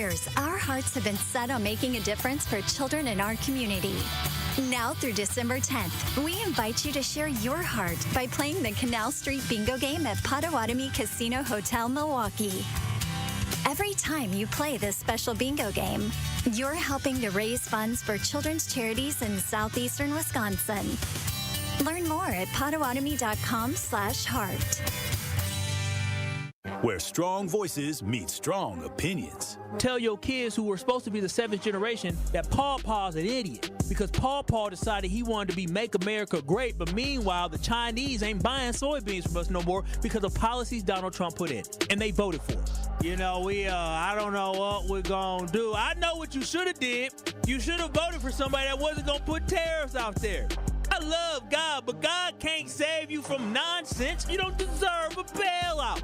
years, our hearts have been set on making a difference for children in our community. Now through December 10th, we invite you to share your heart by playing the Canal Street Bingo game at Potawatomi Casino Hotel, Milwaukee. Every time you play this special bingo game, you're helping to raise funds for children's charities in southeastern Wisconsin. Learn more at potawatomi.com/heart. Where strong voices meet strong opinions. Tell your kids who were supposed to be the seventh generation that Paw Paw's an idiot because Paw Paw decided he wanted to be Make America Great, but meanwhile, the Chinese ain't buying soybeans from us no more because of policies Donald Trump put in, and they voted for us. You know, I don't know what we're gonna do. I know what you should have did. You should have voted for somebody that wasn't gonna put tariffs out there. I love God, but God can't save you from nonsense. You don't deserve a bailout.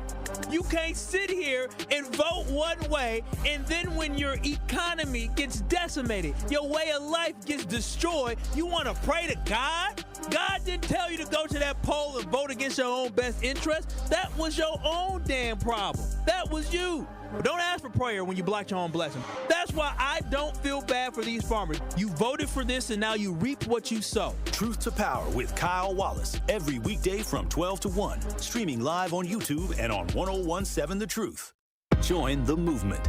You can't sit here and vote one way, and then when your economy gets decimated, your way of life gets destroyed, you want to pray to God? God didn't tell you to go to that poll and vote against your own best interest. That was your own damn problem. That was you. But don't ask for prayer when you block your own blessing. That's why I don't feel bad for these farmers. You voted for this, and now you reap what you sow. Truth to Power with Kyle Wallace, every weekday from 12 to 1. Streaming live on YouTube and on 1017 The Truth. Join the movement.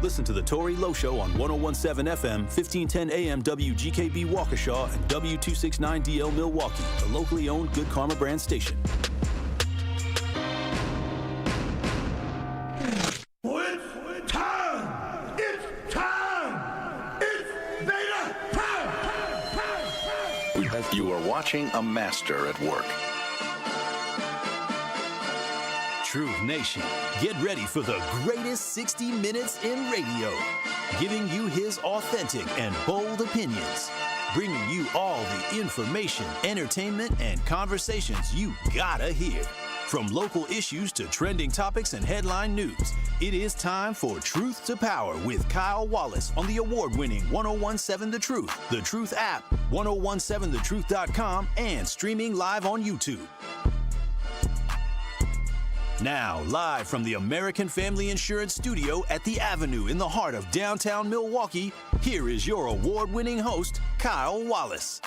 Listen to The Tori Lowe Show on 1017 FM, 1510 AM WGKB Waukesha and W269DL Milwaukee, the locally owned Good Karma brand station. You are watching a master at work. Truth Nation, get ready for the greatest 60 minutes in radio, giving you his authentic and bold opinions, bringing you all the information, entertainment, and conversations you gotta hear. From local issues to trending topics and headline news, it is time for Truth to Power with Kyle Wallace on the award-winning 1017 The Truth app, 1017thetruth.com, and streaming live on YouTube. Now, live from the American Family Insurance Studio at the Avenue in the heart of downtown Milwaukee, here is your award-winning host, Kyle Wallace.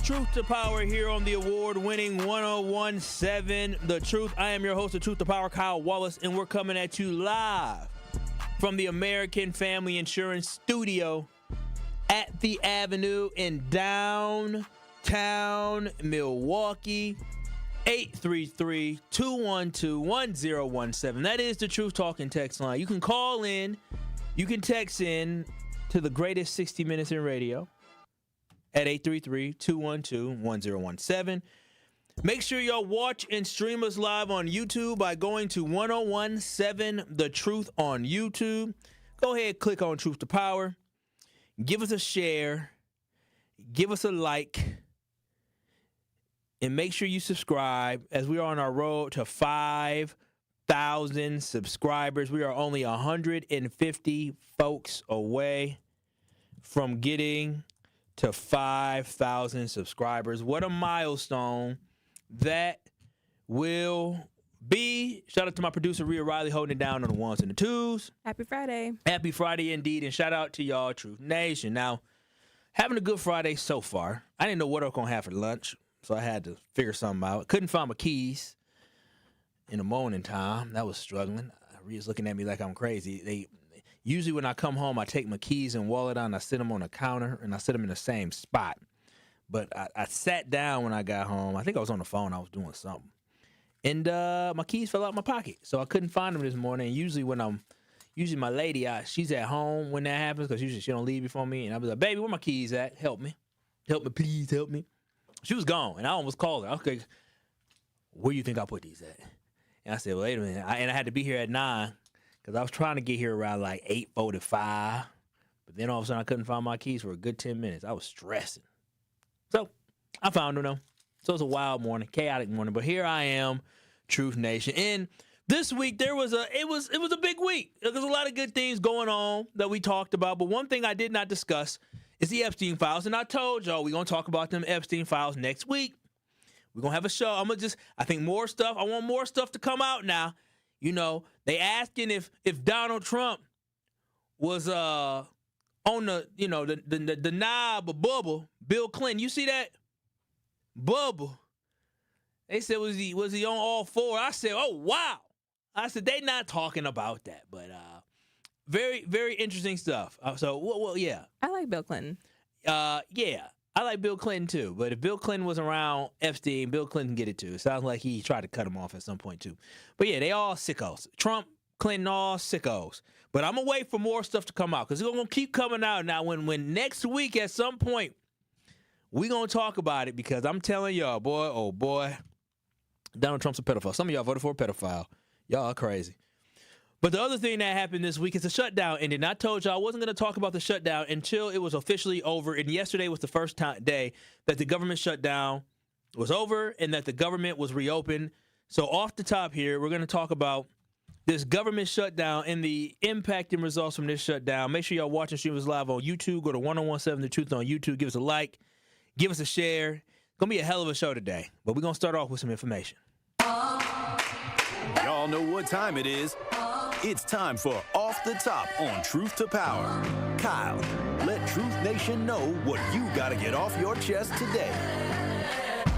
Truth to Power here on the award-winning 1017 The Truth. I am your host of Truth to Power, Kyle Wallace, and we're coming at you live from the American Family Insurance Studio at the Avenue in downtown Milwaukee. 833-212-1017. That is the Truth Talking text line. You can call in, you can text in to the greatest 60 minutes in radio at 833-212-1017. Make sure y'all watch and stream us live on YouTube by going to 1017 The Truth on YouTube. Go ahead, click on Truth to Power. Give us a share. Give us a like. And make sure you subscribe as we are on our road to 5,000 subscribers. We are only 150 folks away from getting to 5,000 subscribers. What a milestone that will be. Shout out to my producer, Rhea Riley, holding it down on the ones and the twos. Happy Friday. Happy Friday indeed. And shout out to y'all, Truth Nation. Now, having a good Friday so far. I didn't know what I was going to have for lunch, so I had to figure something out. Couldn't find my keys in the morning time. That was struggling. Rhea's looking at me like I'm crazy. Usually when I come home, I take my keys and wallet out and I sit them on the counter and I sit them in the same spot. But I sat down when I got home. I think I was on the phone. I was doing something. And my keys fell out my pocket. So I couldn't find them this morning. And usually my lady, she's at home when that happens because usually she don't leave before me. And I was like, baby, where my keys at? Help me. Help me, please help me. She was gone. And I almost called her. Okay, where you think I put these at? And I said, wait a minute. I had to be here at 9. Because I was trying to get here around like 8:45, But then all of a sudden I couldn't find my keys for a good 10 minutes. I was stressing. So I found them, though. So it was a wild morning, chaotic morning. But here I am, Truth Nation. And this week it was a big week. There's a lot of good things going on that we talked about. But one thing I did not discuss is the Epstein files. And I told y'all we're going to talk about them Epstein files next week. We're going to have a show. I want more stuff to come out now. You know, they asking if Donald Trump was on the knob of Bubba, Bill Clinton. You see that? Bubba. They said, was he on all four? I said, oh, wow. I said, they not talking about that. But very, very interesting stuff. Well, yeah. I like Bill Clinton. Yeah. I like Bill Clinton, too. But if Bill Clinton was around Epstein, Bill Clinton get it, too. It sounds like he tried to cut him off at some point, too. But, yeah, they all sickos. Trump, Clinton, all sickos. But I'm going to wait for more stuff to come out because it's going to keep coming out. Now, when next week at some point, we're going to talk about it because I'm telling y'all, boy, oh, boy, Donald Trump's a pedophile. Some of y'all voted for a pedophile. Y'all are crazy. But the other thing that happened this week is the shutdown ended. And I told y'all I wasn't going to talk about the shutdown until it was officially over. And yesterday was the first day that the government shutdown was over and that the government was reopened. So off the top here, we're going to talk about this government shutdown and the impact and results from this shutdown. Make sure y'all watching streams live on YouTube. Go to 1017 The Truth on YouTube. Give us a like. Give us a share. It's going to be a hell of a show today. But we're going to start off with some information. Y'all know what time it is. It's time for Off the Top on Truth to Power. Kyle, let Truth Nation know what you got to get off your chest today.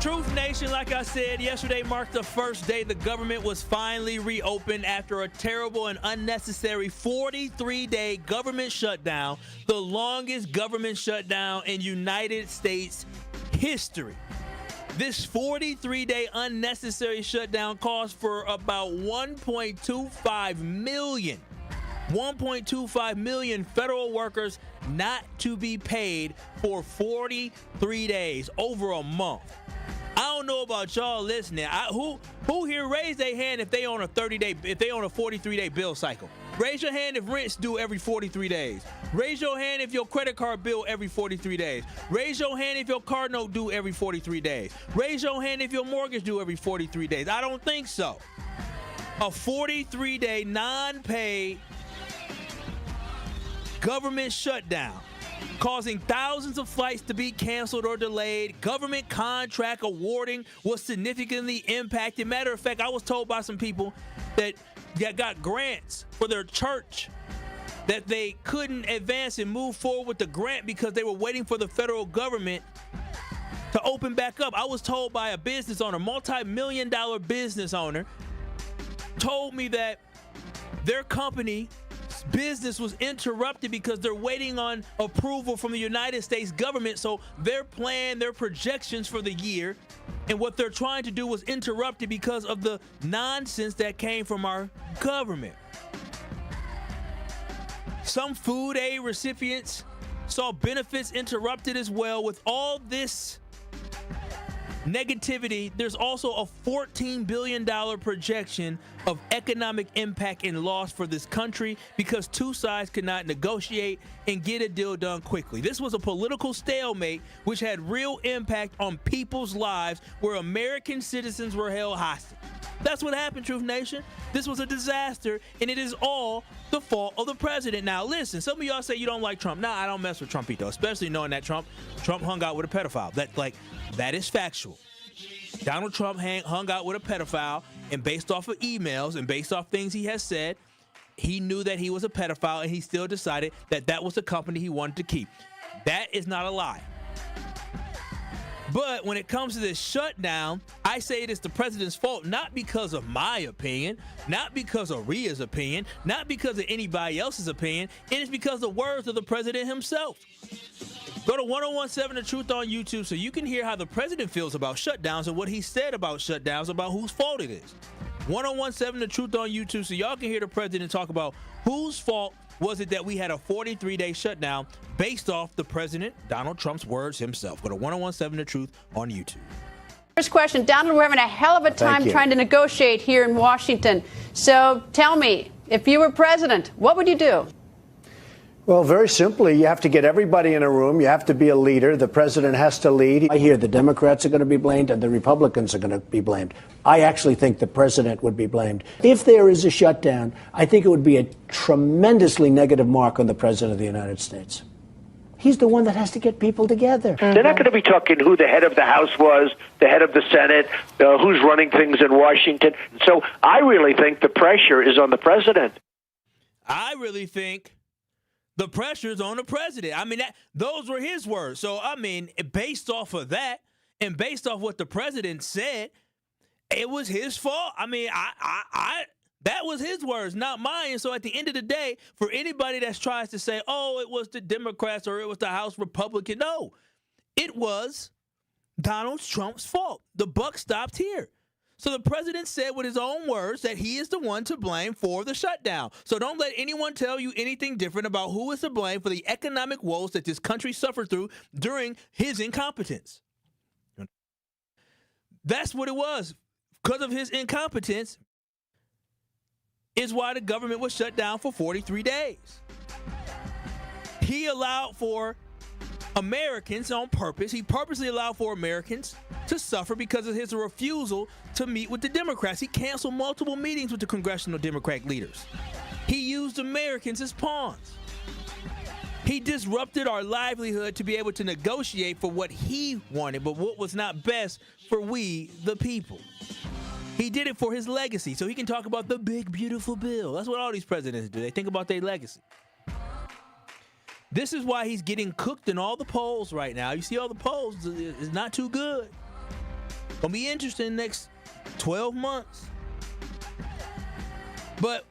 Truth Nation, like I said, yesterday marked the first day the government was finally reopened after a terrible and unnecessary 43-day government shutdown, the longest government shutdown in United States history. This 43-day unnecessary shutdown cost for about 1.25 million federal workers not to be paid for 43 days, over a month. I don't know about y'all listening. Who here raise their hand if they on a 43-day bill cycle? Raise your hand if rent's due every 43 days. Raise your hand if your credit card bill every 43 days. Raise your hand if your car note due every 43 days. Raise your hand if your mortgage due every 43 days. I don't think so. A 43-day non-paid government shutdown, causing thousands of flights to be canceled or delayed. Government contract awarding was significantly impacted. Matter of fact, I was told by some people that got grants for their church that they couldn't advance and move forward with the grant because they were waiting for the federal government to open back up. I was told by a business owner, multi-million-dollar business owner, told me that their company business was interrupted because they're waiting on approval from the United States government. So their plan, their projections for the year and what they're trying to do was interrupted because of the nonsense that came from our government. Some food aid recipients saw benefits interrupted as well. With all this negativity, there's also a $14 billion projection of economic impact and loss for this country because two sides could not negotiate and get a deal done quickly. This was a political stalemate which had real impact on people's lives where American citizens were held hostage. That's what happened, Truth Nation. This was a disaster, and it is all the fault of the president. Now, listen, some of y'all say you don't like Trump. Nah, I don't mess with Trumpito, especially knowing that Trump hung out with a pedophile. That is factual. Donald Trump hung out with a pedophile, and based off of emails and based off things he has said, he knew that he was a pedophile, and he still decided that that was the company he wanted to keep. That is not a lie. But when it comes to this shutdown, I say it is the president's fault, not because of my opinion, not because of Rhea's opinion, not because of anybody else's opinion. It is because of the words of the president himself. Go to 1017 The Truth on YouTube so you can hear how the president feels about shutdowns and what he said about shutdowns, about whose fault it is. 1017 The Truth on YouTube so y'all can hear the president talk about whose fault was it that we had a 43-day shutdown based off the president, Donald Trump's words himself. Go to 1017 The Truth on YouTube. First question, Donald, we're having a hell of a time trying to negotiate here in Washington. So tell me, if you were president, what would you do? Well, very simply, you have to get everybody in a room. You have to be a leader. The president has to lead. I hear the Democrats are going to be blamed and the Republicans are going to be blamed. I actually think the president would be blamed. If there is a shutdown, I think it would be a tremendously negative mark on the president of the United States. He's the one that has to get people together. They're not going to be talking who the head of the House was, the head of the Senate, who's running things in Washington. So I really think the pressure is on the president. I really think the pressure's on the president. I mean, those were his words. So, I mean, based off of that and based off what the president said, it was his fault. I mean, that was his words, not mine. And so at the end of the day, for anybody that tries to say, oh, it was the Democrats or it was the House Republican, no, it was Donald Trump's fault. The buck stopped here. So the president said with his own words that he is the one to blame for the shutdown. So don't let anyone tell you anything different about who is to blame for the economic woes that this country suffered through during his incompetence. That's what it was. Because of his incompetence is why the government was shut down for 43 days. He allowed for Americans on purpose. He purposely allowed for Americans to suffer because of his refusal to meet with the Democrats. He canceled multiple meetings with the congressional Democrat leaders. He used Americans as pawns. He disrupted our livelihood to be able to negotiate for what he wanted, but what was not best for we, the people. He did it for his legacy, so he can talk about the big, beautiful bill. That's what all these presidents do. They think about their legacy. This is why he's getting cooked in all the polls right now. You see all the polls, it's not too good. Gonna be interesting in the next 12 months. But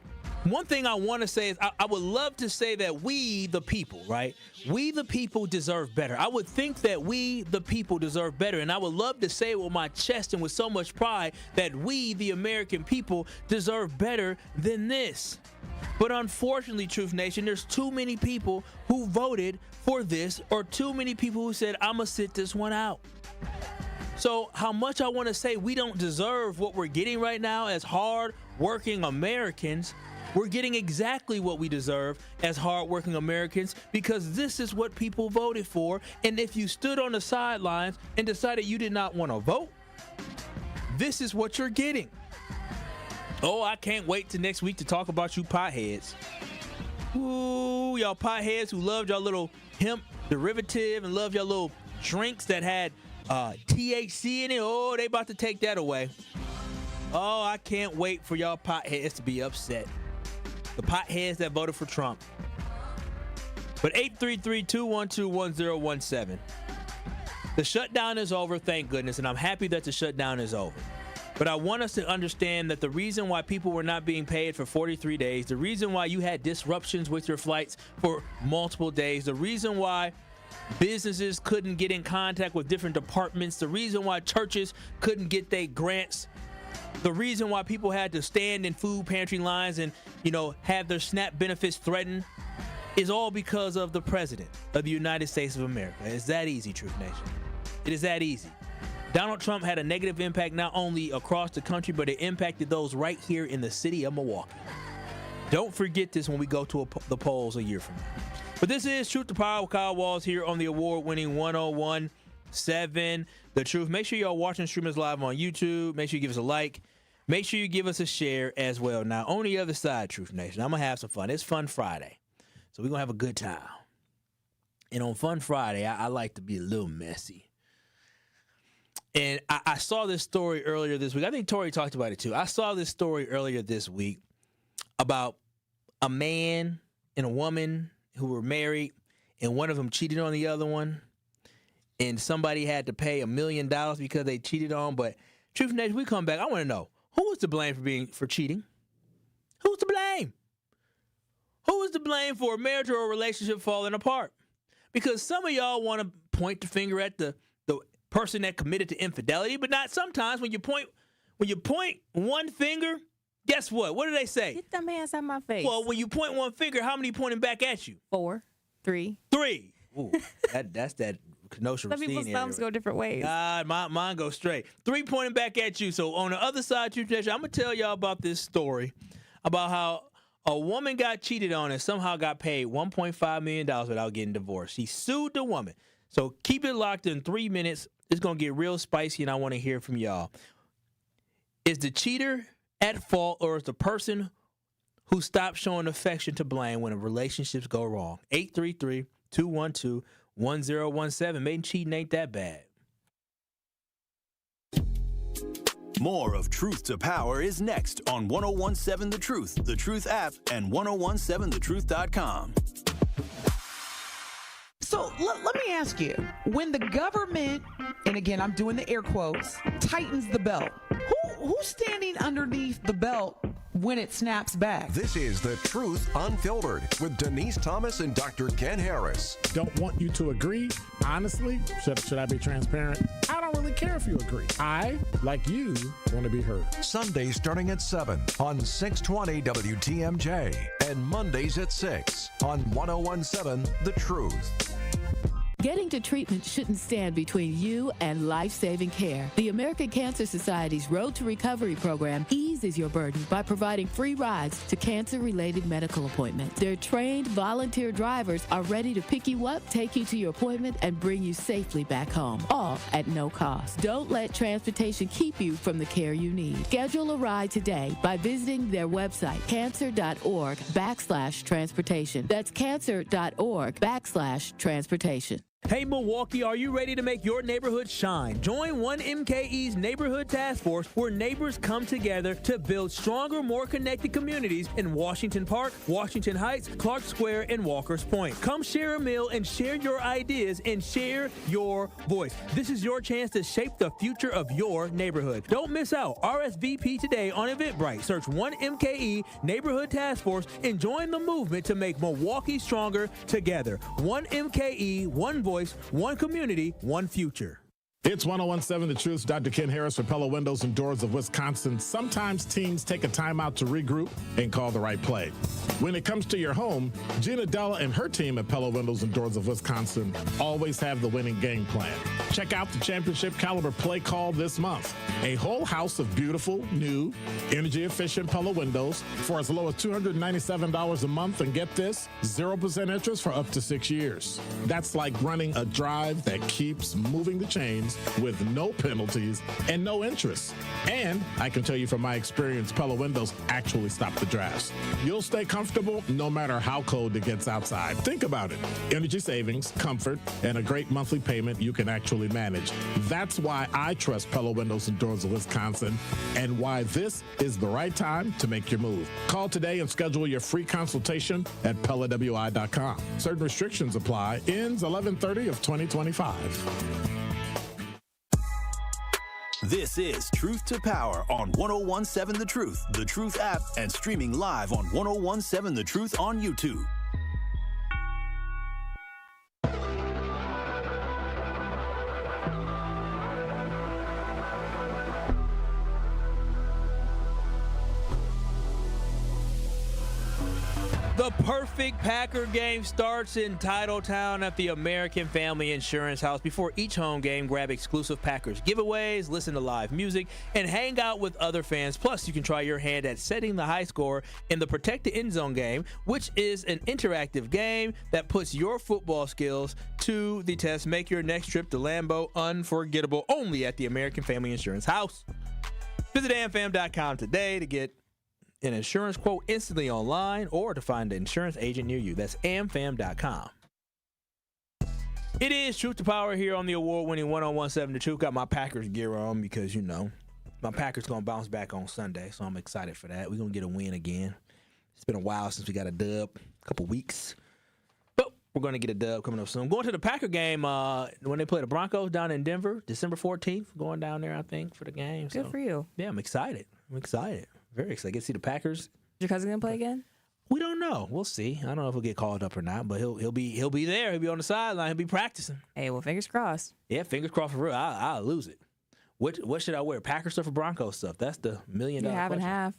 one thing I want to say is I would love to say that we, the people, right? We, the people, deserve better. I would think that we, the people, deserve better. And I would love to say it with my chest and with so much pride that we, the American people, deserve better than this. But unfortunately, Truth Nation, there's too many people who voted for this or too many people who said, I'm going to sit this one out. So how much I want to say we don't deserve what we're getting right now as hard-working Americans, we're getting exactly what we deserve as hard-working Americans because this is what people voted for. And if you stood on the sidelines and decided you did not want to vote, this is what you're getting. Oh, I can't wait till next week to talk about you potheads. Ooh, y'all potheads who loved y'all little hemp derivative and loved y'all little drinks that had THC in it. Oh, they about to take that away. Oh, I can't wait for y'all potheads to be upset. The potheads that voted for Trump. But 833-212-1017. The shutdown is over, thank goodness, and I'm happy that the shutdown is over. But I want us to understand that the reason why people were not being paid for 43 days, the reason why you had disruptions with your flights for multiple days, the reason why businesses couldn't get in contact with different departments, the reason why churches couldn't get their grants, the reason why people had to stand in food pantry lines and, have their SNAP benefits threatened is all because of the president of the United States of America. It's that easy, Truth Nation. It is that easy. Donald Trump had a negative impact not only across the country, but it impacted those right here in the city of Milwaukee. Don't forget this when we go to the polls a year from now. But this is Truth to Power with Kyle Walls here on the award-winning 101.7 The Truth. Make sure y'all watching streamers live on YouTube. Make sure you give us a like. Make sure you give us a share as well. Now, on the other side, Truth Nation, I'm going to have some fun. It's Fun Friday, so we're going to have a good time. And on Fun Friday, I like to be a little messy. And I saw this story earlier this week. I think Tori talked about it too. I saw this story earlier this week about a man and a woman who were married, and one of them cheated on the other one, and somebody had to pay $1 million because they cheated on. But Truth Nation, we come back. I want to know, who was to blame for cheating? Who's to blame? Who is to blame for a marriage or a relationship falling apart? Because some of y'all want to point the finger at the person that committed to infidelity, but not sometimes when you point one finger, guess what? What do they say? Get them hands out my face. Well, when you point one finger, how many pointing back at you? 4, 3. 3. Ooh, that's that Kenosha. Some people's thumbs go different ways. Mine go straight. 3 pointing back at you. So on the other side, I'm gonna tell y'all about this story about how A woman got cheated on and somehow got paid $1.5 million without getting divorced. She sued the woman. So keep it locked in 3 minutes. It's going to get real spicy, and I want to hear from y'all. Is the cheater at fault, or is the person who stopped showing affection to blame when relationships go wrong? 833-212-1017. Maybe cheating ain't that bad. More of Truth to Power is next on 1017 The Truth, The Truth app, and 1017thetruth.com. So let me ask you, when the government, and again, I'm doing the air quotes, tightens the belt, who's standing underneath the belt when it snaps back? This is The Truth Unfiltered with Denise Thomas and Dr. Ken Harris. Don't want you to agree. Honestly, should I be transparent? I don't really care if you agree. I, like you, want to be heard. Sundays starting at 7 on 620 WTMJ and Mondays at 6 on 1017 The Truth. Getting to treatment shouldn't stand between you and life-saving care. The American Cancer Society's Road to Recovery program eases your burden by providing free rides to cancer-related medical appointments. Their trained volunteer drivers are ready to pick you up, take you to your appointment, and bring you safely back home, all at no cost. Don't let transportation keep you from the care you need. Schedule a ride today by visiting their website, cancer.org/transportation. That's cancer.org/transportation. Hey, Milwaukee, are you ready to make your neighborhood shine? Join 1MKE's Neighborhood Task Force, where neighbors come together to build stronger, more connected communities in Washington Park, Washington Heights, Clark Square, and Walker's Point. Come share a meal and share your ideas and share your voice. This is your chance to shape the future of your neighborhood. Don't miss out. RSVP today on Eventbrite. Search 1MKE Neighborhood Task Force and join the movement to make Milwaukee stronger together. 1MKE, one voice, one community, one future. It's 1017 The Truth. Dr. Ken Harris for Pella Windows and Doors of Wisconsin. Sometimes teams take a timeout to regroup and call the right play. When it comes to your home, Gina Della and her team at Pella Windows and Doors of Wisconsin always have the winning game plan. Check out the championship caliber play call this month. A whole house of beautiful, new, energy-efficient Pella windows for as low as $297 a month. And get this, 0% interest for up to 6 years. That's like running a drive that keeps moving the chains with no penalties and no interest. And I can tell you from my experience, Pella Windows actually stop the drafts. You'll stay comfortable no matter how cold it gets outside. Think about it. Energy savings, comfort, and a great monthly payment you can actually manage. That's why I trust Pella Windows and Doors of Wisconsin, and why this is the right time to make your move. Call today and schedule your free consultation at PellaWI.com. Certain restrictions apply. Ends 11/30 of 2025. This is Truth to Power on 1017 The Truth app, and streaming live on 1017 The Truth on YouTube. The perfect Packer game starts in Titletown at the American Family Insurance House. Before each home game, grab exclusive Packers giveaways, listen to live music, and hang out with other fans. Plus, you can try your hand at setting the high score in the Protect the End Zone game, which is an interactive game that puts your football skills to the test. Make your next trip to Lambeau unforgettable, only at the American Family Insurance House. Visit amfam.com today to get an insurance quote instantly online, or to find an insurance agent near you. That's amfam.com. It is Truth to Power here on the award-winning 1017 The Truth. Got my Packers gear on because, you know, my Packers going to bounce back on Sunday, so I'm excited for that. We're going to get a win again. It's been a while since we got a dub, a couple weeks. But we're going to get a dub coming up soon. Going to the Packer game when they play the Broncos down in Denver, December 14th. Going down there, I think, for the game. Good for you. Yeah, I'm excited. Very excited. I get to see the Packers. Is your cousin gonna play again? We don't know. We'll see. I don't know if he'll get called up or not, but he'll be there. He'll be on the sideline. He'll be practicing. Hey, well, fingers crossed. Yeah, fingers crossed for real. I'll lose it. What should I wear? Packer stuff or Broncos stuff? That's the $1 million half question. and half.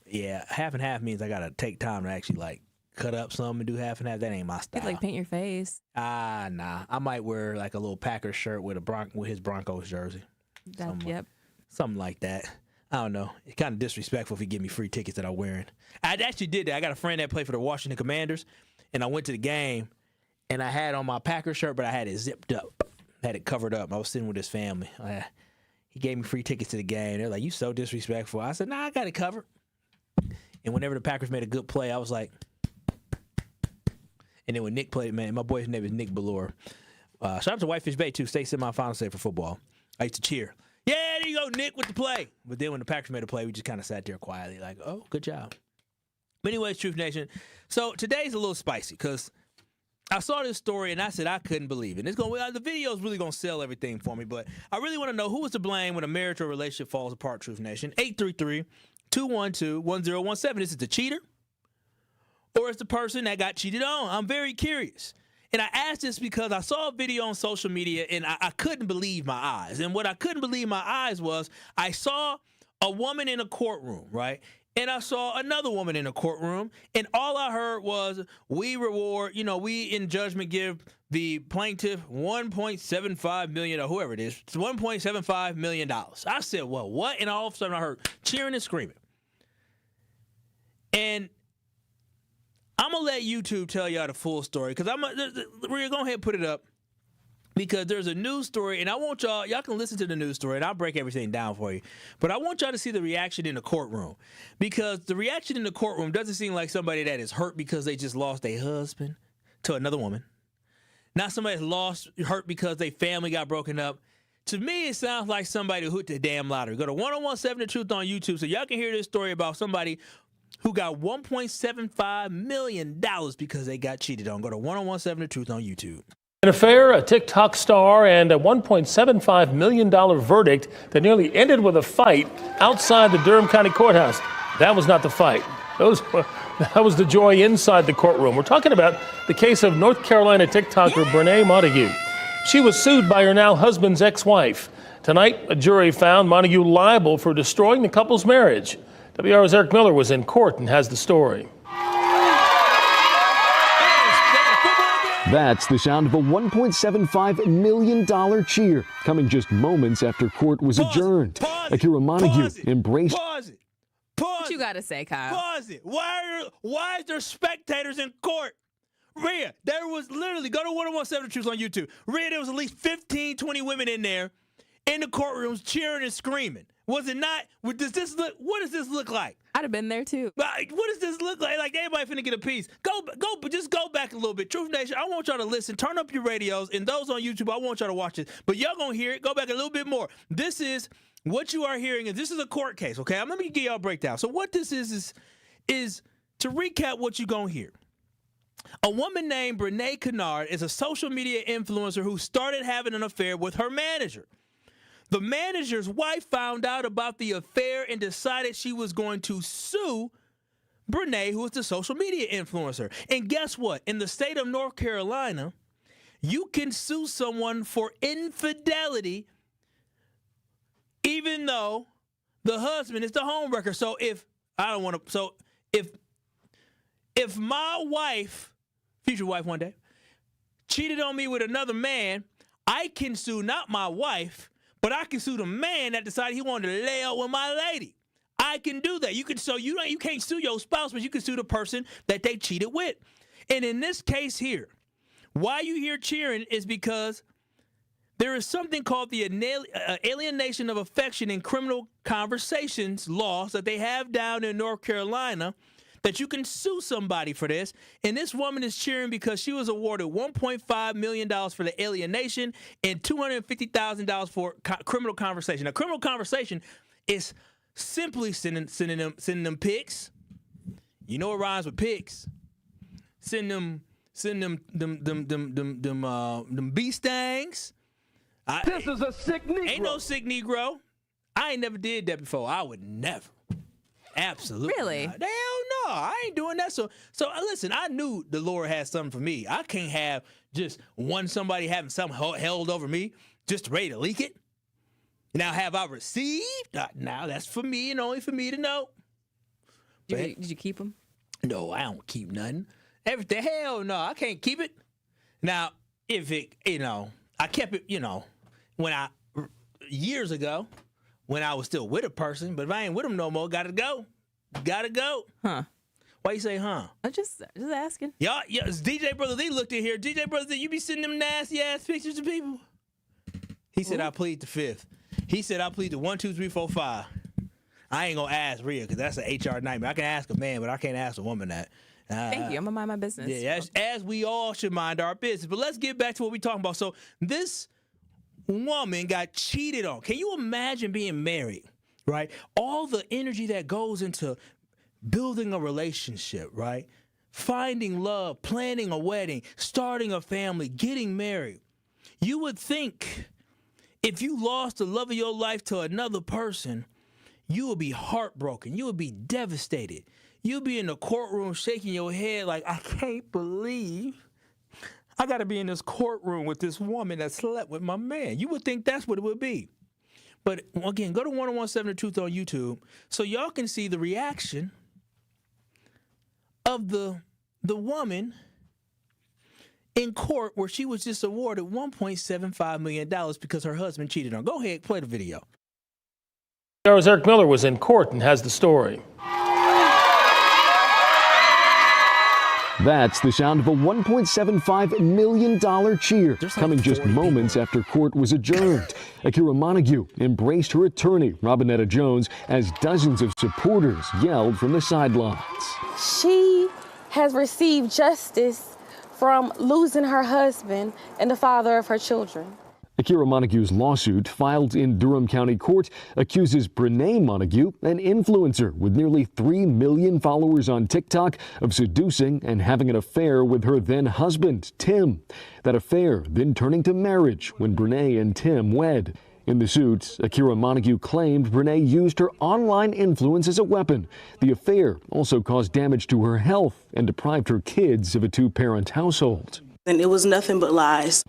Yeah, half and half means I gotta take time to actually like cut up some and do half and half. That ain't my style. You'd like paint your face. Nah. I might wear like a little Packer shirt with his Broncos jersey. Yep. Something like that. I don't know. It's kind of disrespectful if you give me free tickets that I'm wearing. I actually did that. I got a friend that played for the Washington Commanders, and I went to the game, and I had on my Packers shirt, but I had it zipped up. I had it covered up. I was sitting with his family. He gave me free tickets to the game. They're like, you so disrespectful. I said, nah, I got it covered. And whenever the Packers made a good play, I was like, and then when Nick played, man, my boy's name is Nick Ballore. Shout out to Whitefish Bay, too. State semifinals today for football. I used to cheer. Yeah, there you go, Nick, with the play. But then when the Packers made a play, we just kind of sat there quietly like, oh, good job. But anyways, Truth Nation. So today's a little spicy because I saw this story and I said I couldn't believe it. The video is really going to sell everything for me, but I really want to know who was to blame when a marriage or relationship falls apart, Truth Nation. 833-212-1017. Is it the cheater or is the person that got cheated on? I'm very curious. And I asked this because I saw a video on social media and I couldn't believe my eyes. And what I couldn't believe my eyes was I saw a woman in a courtroom, right? And I saw another woman in a courtroom, and all I heard was, we in judgment give the plaintiff $1.75 million, or whoever it is, it's $1.75 million. I said, well, what? And all of a sudden I heard cheering and screaming. And I'm going to let YouTube tell y'all the full story, because we're going to go ahead and put it up. Because there's a news story, and I want y'all can listen to the news story, and I'll break everything down for you. But I want y'all to see the reaction in the courtroom. Because the reaction in the courtroom doesn't seem like somebody that is hurt because they just lost their husband to another woman. Not somebody that's hurt because their family got broken up. To me, it sounds like somebody who hit the damn lottery. Go to 1017 The Truth on YouTube so y'all can hear this story about somebody who got $1.75 million because they got cheated on. Go to 1017 The Truth on YouTube. An affair, a TikTok star, and a $1.75 million verdict that nearly ended with a fight outside the Durham County Courthouse. That was not the fight. That was the joy inside the courtroom. We're talking about the case of North Carolina TikToker Brene Montague. She was sued by her now husband's ex-wife. Tonight, a jury found Montague liable for destroying the couple's marriage. WR's Eric Miller was in court and has the story. That's the sound of a $1.75 million cheer coming just moments after court was adjourned. Akira Montague embraced. What you gotta say, Kyle? Pause it. Why is there spectators in court? Rhea, there was literally, go to 1017 Truth on YouTube. Rhea, there was at least 15, 20 women in there in the courtrooms cheering and screaming. Was it not? What does this look like? I'd have been there too. What does this look like? Like everybody finna get a piece. Just go back a little bit. Truth Nation, I want y'all to listen. Turn up your radios. And those on YouTube, I want y'all to watch it. But y'all gonna hear it. Go back a little bit more. This is what you are hearing. This is a court case, okay? Let me give y'all a breakdown. So what this is to recap what you gonna hear. A woman named Brene Kennard is a social media influencer who started having an affair with her manager. The manager's wife found out about the affair and decided she was going to sue Brene, who is the social media influencer. And guess what? In the state of North Carolina, you can sue someone for infidelity even though the husband is the homewrecker. So if my wife, future wife one day, cheated on me with another man, I can sue not my wife, but I can sue the man that decided he wanted to lay out with my lady. I can do that. You can't sue your spouse, but you can sue the person that they cheated with. And in this case here, why you hear cheering is because there is something called the alienation of affection in criminal conversations laws that they have down in North Carolina, that you can sue somebody for this. And this woman is cheering because she was awarded $1.5 million for the alienation and $250,000 for criminal conversation. Now, criminal conversation is simply sending them pics. You know what rhymes with pics? Send them bee stings. This is a sick Negro. Ain't no sick Negro. I ain't never did that before. I would never. Absolutely. Really? Not. Hell no. I ain't doing that. So listen, I knew the Lord had something for me. I can't have just somebody having something held over me just ready to leak it. Now, have I received? Now, that's for me and only for me to know. Did you keep them? No, I don't keep nothing. Everything, hell no, I can't keep it. Now, if it, I kept it, when years ago, when I was still with a person, but if I ain't with them no more, gotta go. Gotta go. Huh. Why you say, huh? I'm just asking. Y'all, DJ Brother D looked in here. DJ Brother D, you be sending them nasty-ass pictures to people? He said, I plead the fifth. He said, I plead the 1, 2, 3, 4, 5. I ain't gonna ask Rhea because that's an HR nightmare. I can ask a man, but I can't ask a woman that. Thank you. I'm gonna mind my business. Yeah, as we all should mind our business. But let's get back to what we're talking about. So this woman got cheated on. Can you imagine being married, right? All the energy that goes into building a relationship, right? Finding love, planning a wedding, starting a family, getting married. You would think if you lost the love of your life to another person, you would be heartbroken. You would be devastated. You'd be in the courtroom shaking your head like, I can't believe I got to be in this courtroom with this woman that slept with my man. You would think that's what it would be. But again, go to 1017 The Truth on YouTube so y'all can see the reaction of the woman in court where she was just awarded $1.75 million because her husband cheated on her. Go ahead, play the video. Eric Miller was in court and has the story. That's the sound of a $1.75 million cheer coming just moments after court was adjourned. Akira Montague embraced her attorney, Robinetta Jones, as dozens of supporters yelled from the sidelines. She has received justice from losing her husband and the father of her children. Akira Montague's lawsuit, filed in Durham County Court, accuses Brene Montague, an influencer with nearly 3 million followers on TikTok, of seducing and having an affair with her then-husband, Tim. That affair then turning to marriage when Brene and Tim wed. In the suit, Akira Montague claimed Brene used her online influence as a weapon. The affair also caused damage to her health and deprived her kids of a 2-parent household. And it was nothing but lies.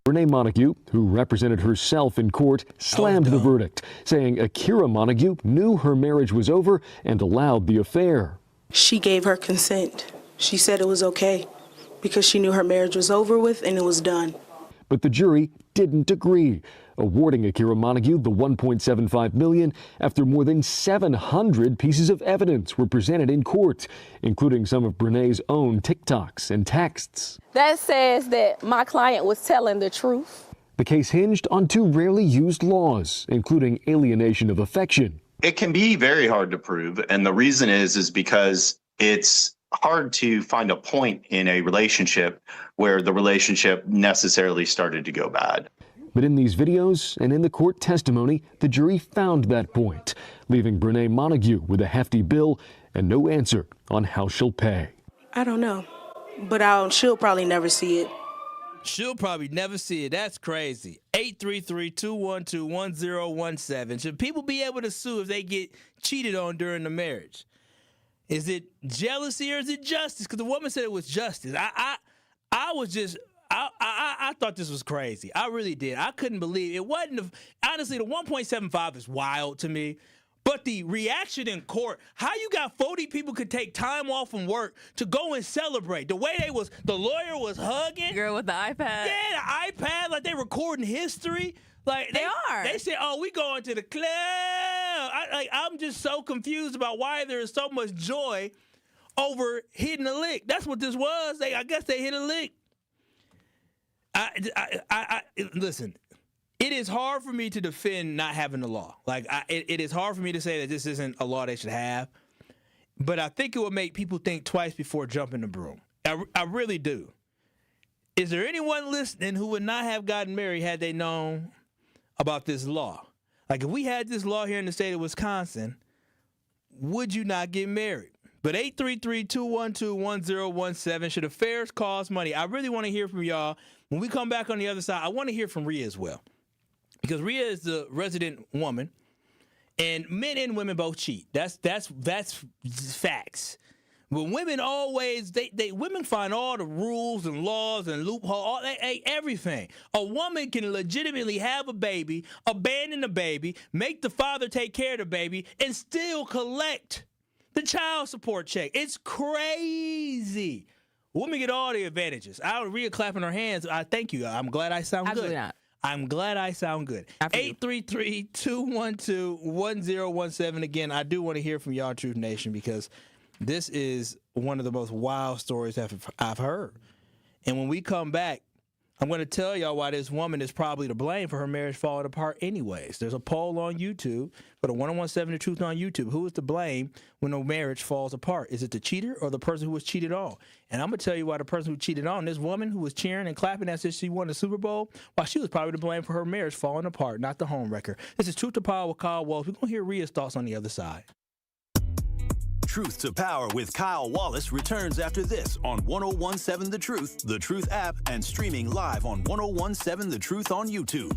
Brene Montague, who represented herself in court, slammed the verdict, saying Akira Montague knew her marriage was over and allowed the affair. She gave her consent. She said it was okay because she knew her marriage was over with and it was done. But the jury didn't agree, awarding Akira Montague the $1.75 million after more than 700 pieces of evidence were presented in court, including some of Brene's own TikToks and texts. That says that my client was telling the truth. The case hinged on 2 rarely used laws, including alienation of affection. It can be very hard to prove, and the reason is because it's hard to find a point in a relationship where the relationship necessarily started to go bad. But in these videos and in the court testimony, the jury found that point, leaving Brene Montague with a hefty bill and no answer on how she'll pay. I don't know, but she'll probably never see it. She'll probably never see it. That's crazy. 833-212-1017. Should people be able to sue if they get cheated on during the marriage? Is it jealousy or is it justice? Because the woman said it was justice. I thought this was crazy. I really did. I couldn't believe it. Honestly, the 1.75 is wild to me. But the reaction in court, how you got 40 people could take time off from work to go and celebrate. The way the lawyer was hugging. Girl with the iPad. Yeah, the iPad, like they recording history. Like they are. They said, "Oh, we going to the club." I'm just so confused about why there is so much joy over hitting a lick. That's what this was. I guess they hit a lick. Listen. It is hard for me to defend not having the law. It is hard for me to say that this isn't a law they should have. But I think it would make people think twice before jumping the broom. I really do. Is there anyone listening who would not have gotten married had they known about this law? Like, if we had this law here in the state of Wisconsin, would you not get married? But 833-212-1017, should affairs cost money? I really want to hear from y'all. When we come back on the other side, I want to hear from Rhea as well. Because Rhea is the resident woman, and men and women both cheat. That's facts. But women always, women find all the rules and laws and loopholes, everything. A woman can legitimately have a baby, abandon the baby, make the father take care of the baby, and still collect the child support check. It's crazy. Women get all the advantages. Rhea clapping her hands. I thank you. I'm glad I sound Absolutely good. Not. I'm glad I sound good. 833-212-1017. Again, I do want to hear from y'all, Truth Nation, because this is one of the most wild stories I've heard. And when we come back, I'm going to tell y'all why this woman is probably to blame for her marriage falling apart anyways. There's a poll on YouTube. Go to 1017 The Truth on YouTube. Who is to blame when a marriage falls apart? Is it the cheater or the person who was cheated on? And I'm going to tell you why the person who cheated on, this woman who was cheering and clapping as if she won the Super Bowl, why she was probably to blame for her marriage falling apart, not the Homewrecker. This is Truth to Power with Kyle Wallace. We're going to hear Rhea's thoughts on the other side. Truth to Power with Kyle Wallace returns after this on 1017 The Truth app, and streaming live on 1017 The Truth on YouTube.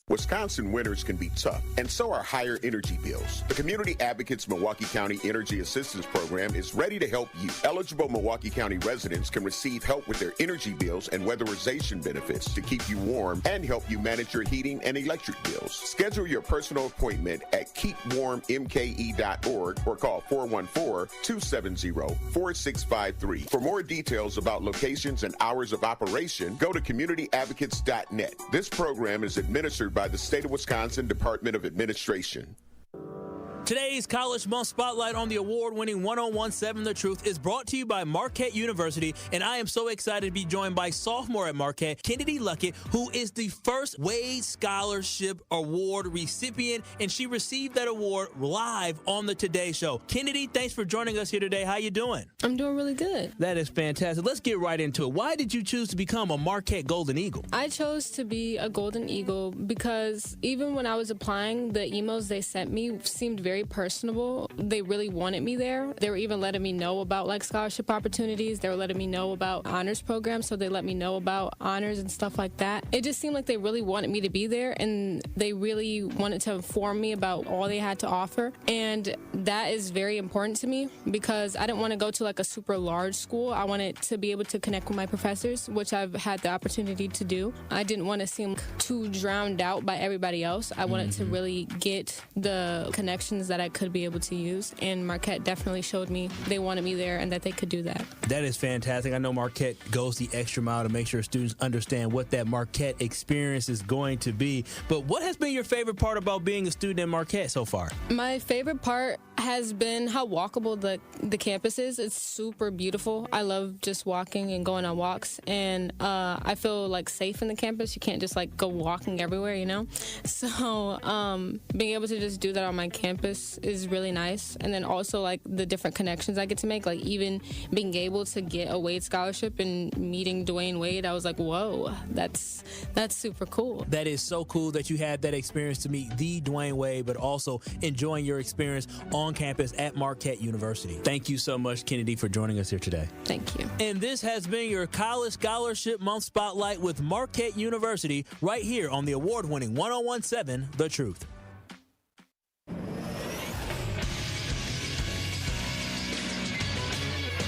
Wisconsin winters can be tough, and so are higher energy bills. The Community Advocates Milwaukee County Energy Assistance Program is ready to help you. Eligible Milwaukee County residents can receive help with their energy bills and weatherization benefits to keep you warm and help you manage your heating and electric bills. Schedule your personal appointment at keepwarmmke.org or call 414-270-4653. For more details about locations and hours of operation, go to communityadvocates.net. This program is administered by the State of Wisconsin Department of Administration. Today's College Month Spotlight on the award-winning 1017 The Truth is brought to you by Marquette University, and I am so excited to be joined by sophomore at Marquette, Kennedy Luckett, who is the first Wade Scholarship Award recipient, and she received that award live on the Today Show. Kennedy, thanks for joining us here today. How you doing? I'm doing really good. That is fantastic. Let's get right into it. Why did you choose to become a Marquette Golden Eagle? I chose to be a Golden Eagle because even when I was applying, the emails they sent me seemed very personable. They really wanted me there. They were even letting me know about like scholarship opportunities. They were letting me know about honors programs, so they let me know about honors and stuff like that. It just seemed like they really wanted me to be there, and they really wanted to inform me about all they had to offer. And that is very important to me because I didn't want to go to like a super large school. I wanted to be able to connect with my professors, which I've had the opportunity to do. I didn't want to seem too drowned out by everybody else. I wanted to really get the connections that I could be able to use, and Marquette definitely showed me they wanted me there and that they could do that. That is fantastic. I know Marquette goes the extra mile to make sure students understand what that Marquette experience is going to be. But what has been your favorite part about being a student at Marquette so far? My favorite part has been how walkable the campus is. It's super beautiful. I love just walking and going on walks, and I feel like safe in the campus. You can't just like go walking everywhere, you know? So being able to just do that on my campus is really nice. And then also like the different connections I get to make, like even being able to get a Wade scholarship and meeting Dwayne Wade, I was like, whoa, that's super cool. That is so cool that you had that experience to meet the Dwayne Wade, but also enjoying your experience on campus at Marquette University. Thank you so much, Kennedy, for joining us here today. Thank you. And this has been your College Scholarship Month Spotlight with Marquette University right here on the award-winning 1017 The Truth.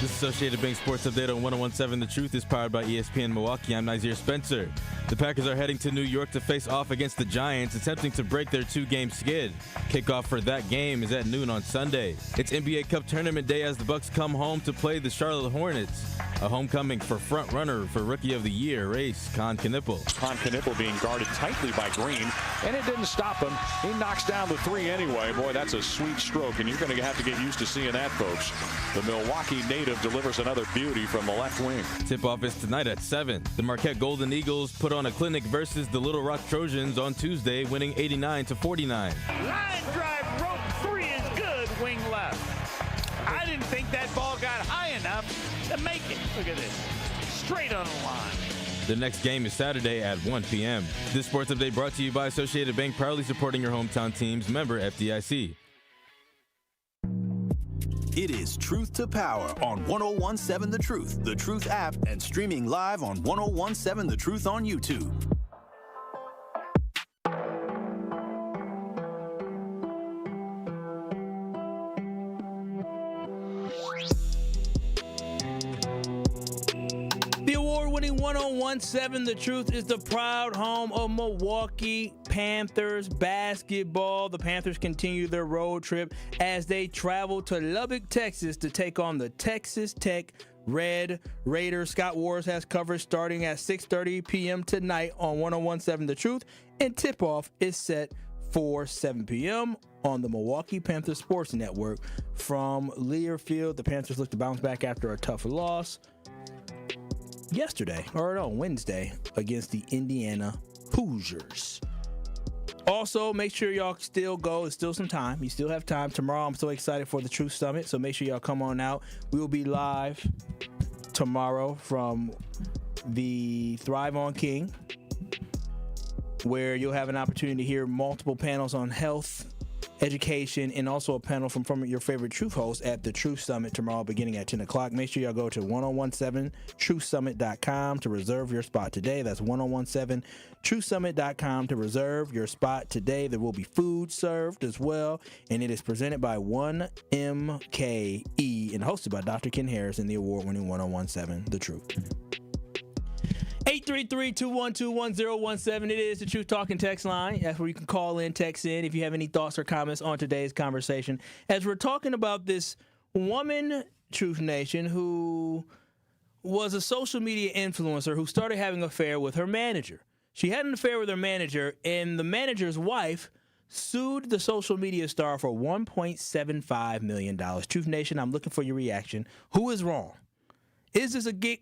This Associated Bank Sports Update on 1017 The Truth is powered by ESPN Milwaukee. I'm Nazir Spencer. The Packers are heading to New York to face off against the Giants, attempting to break their two-game skid. Kickoff for that game is at noon on Sunday. It's NBA Cup Tournament Day as the Bucks come home to play the Charlotte Hornets. A homecoming for front-runner for Rookie of the Year race, Con Knippel. Con Knippel being guarded tightly by Green, and it didn't stop him. He knocks down the three anyway. Boy, that's a sweet stroke, and you're going to have to get used to seeing that, folks. The Milwaukee native delivers another beauty from the left wing. Tip-off is tonight at 7. The Marquette Golden Eagles put on a clinic versus the Little Rock Trojans on Tuesday, winning 89-49. Line drive, rope three is good, wing left. I didn't think that ball got high enough to make it. Look at this. Straight on the line. The next game is Saturday at 1 p.m. This sports update brought to you by Associated Bank, proudly supporting your hometown teams. Member FDIC. It is Truth to Power on 1017 The Truth app, and streaming live on 1017 The Truth on YouTube. The award-winning 1017 1017 The Truth is the proud home of Milwaukee Panthers basketball. The Panthers continue their road trip as they travel to Lubbock, Texas to take on the Texas Tech Red Raiders. Scott Wars has coverage starting at 6:30 p.m. tonight on 1017 The Truth, and tip-off is set for 7 p.m. on the Milwaukee Panthers Sports Network from Learfield. The Panthers look to bounce back after a tough loss Wednesday against the Indiana Hoosiers. Also, make sure y'all still go. There's still some time. You still have time. Tomorrow, I'm so excited for the Truth Summit, so make sure y'all come on out. We will be live tomorrow from the Thrive on King, where you'll have an opportunity to hear multiple panels on health, education, and also a panel from your favorite Truth hosts at the Truth Summit tomorrow beginning at 10 o'clock. Make sure y'all go to 1017truthsummit.com to reserve your spot today. That's 1017truthsummit.com to reserve your spot today. There will be food served as well, and it is presented by 1MKE and hosted by Dr. Ken Harris and the award-winning 1017 The Truth. 833-212-1017. It is the Truth Talking text line. That's where you can call in, text in if you have any thoughts or comments on today's conversation. As we're talking about this woman, Truth Nation, who was a social media influencer who started having an affair with her manager. She had an affair with her manager, and the manager's wife sued the social media star for $1.75 million. Truth Nation, I'm looking for your reaction. Who is wrong? Is this a get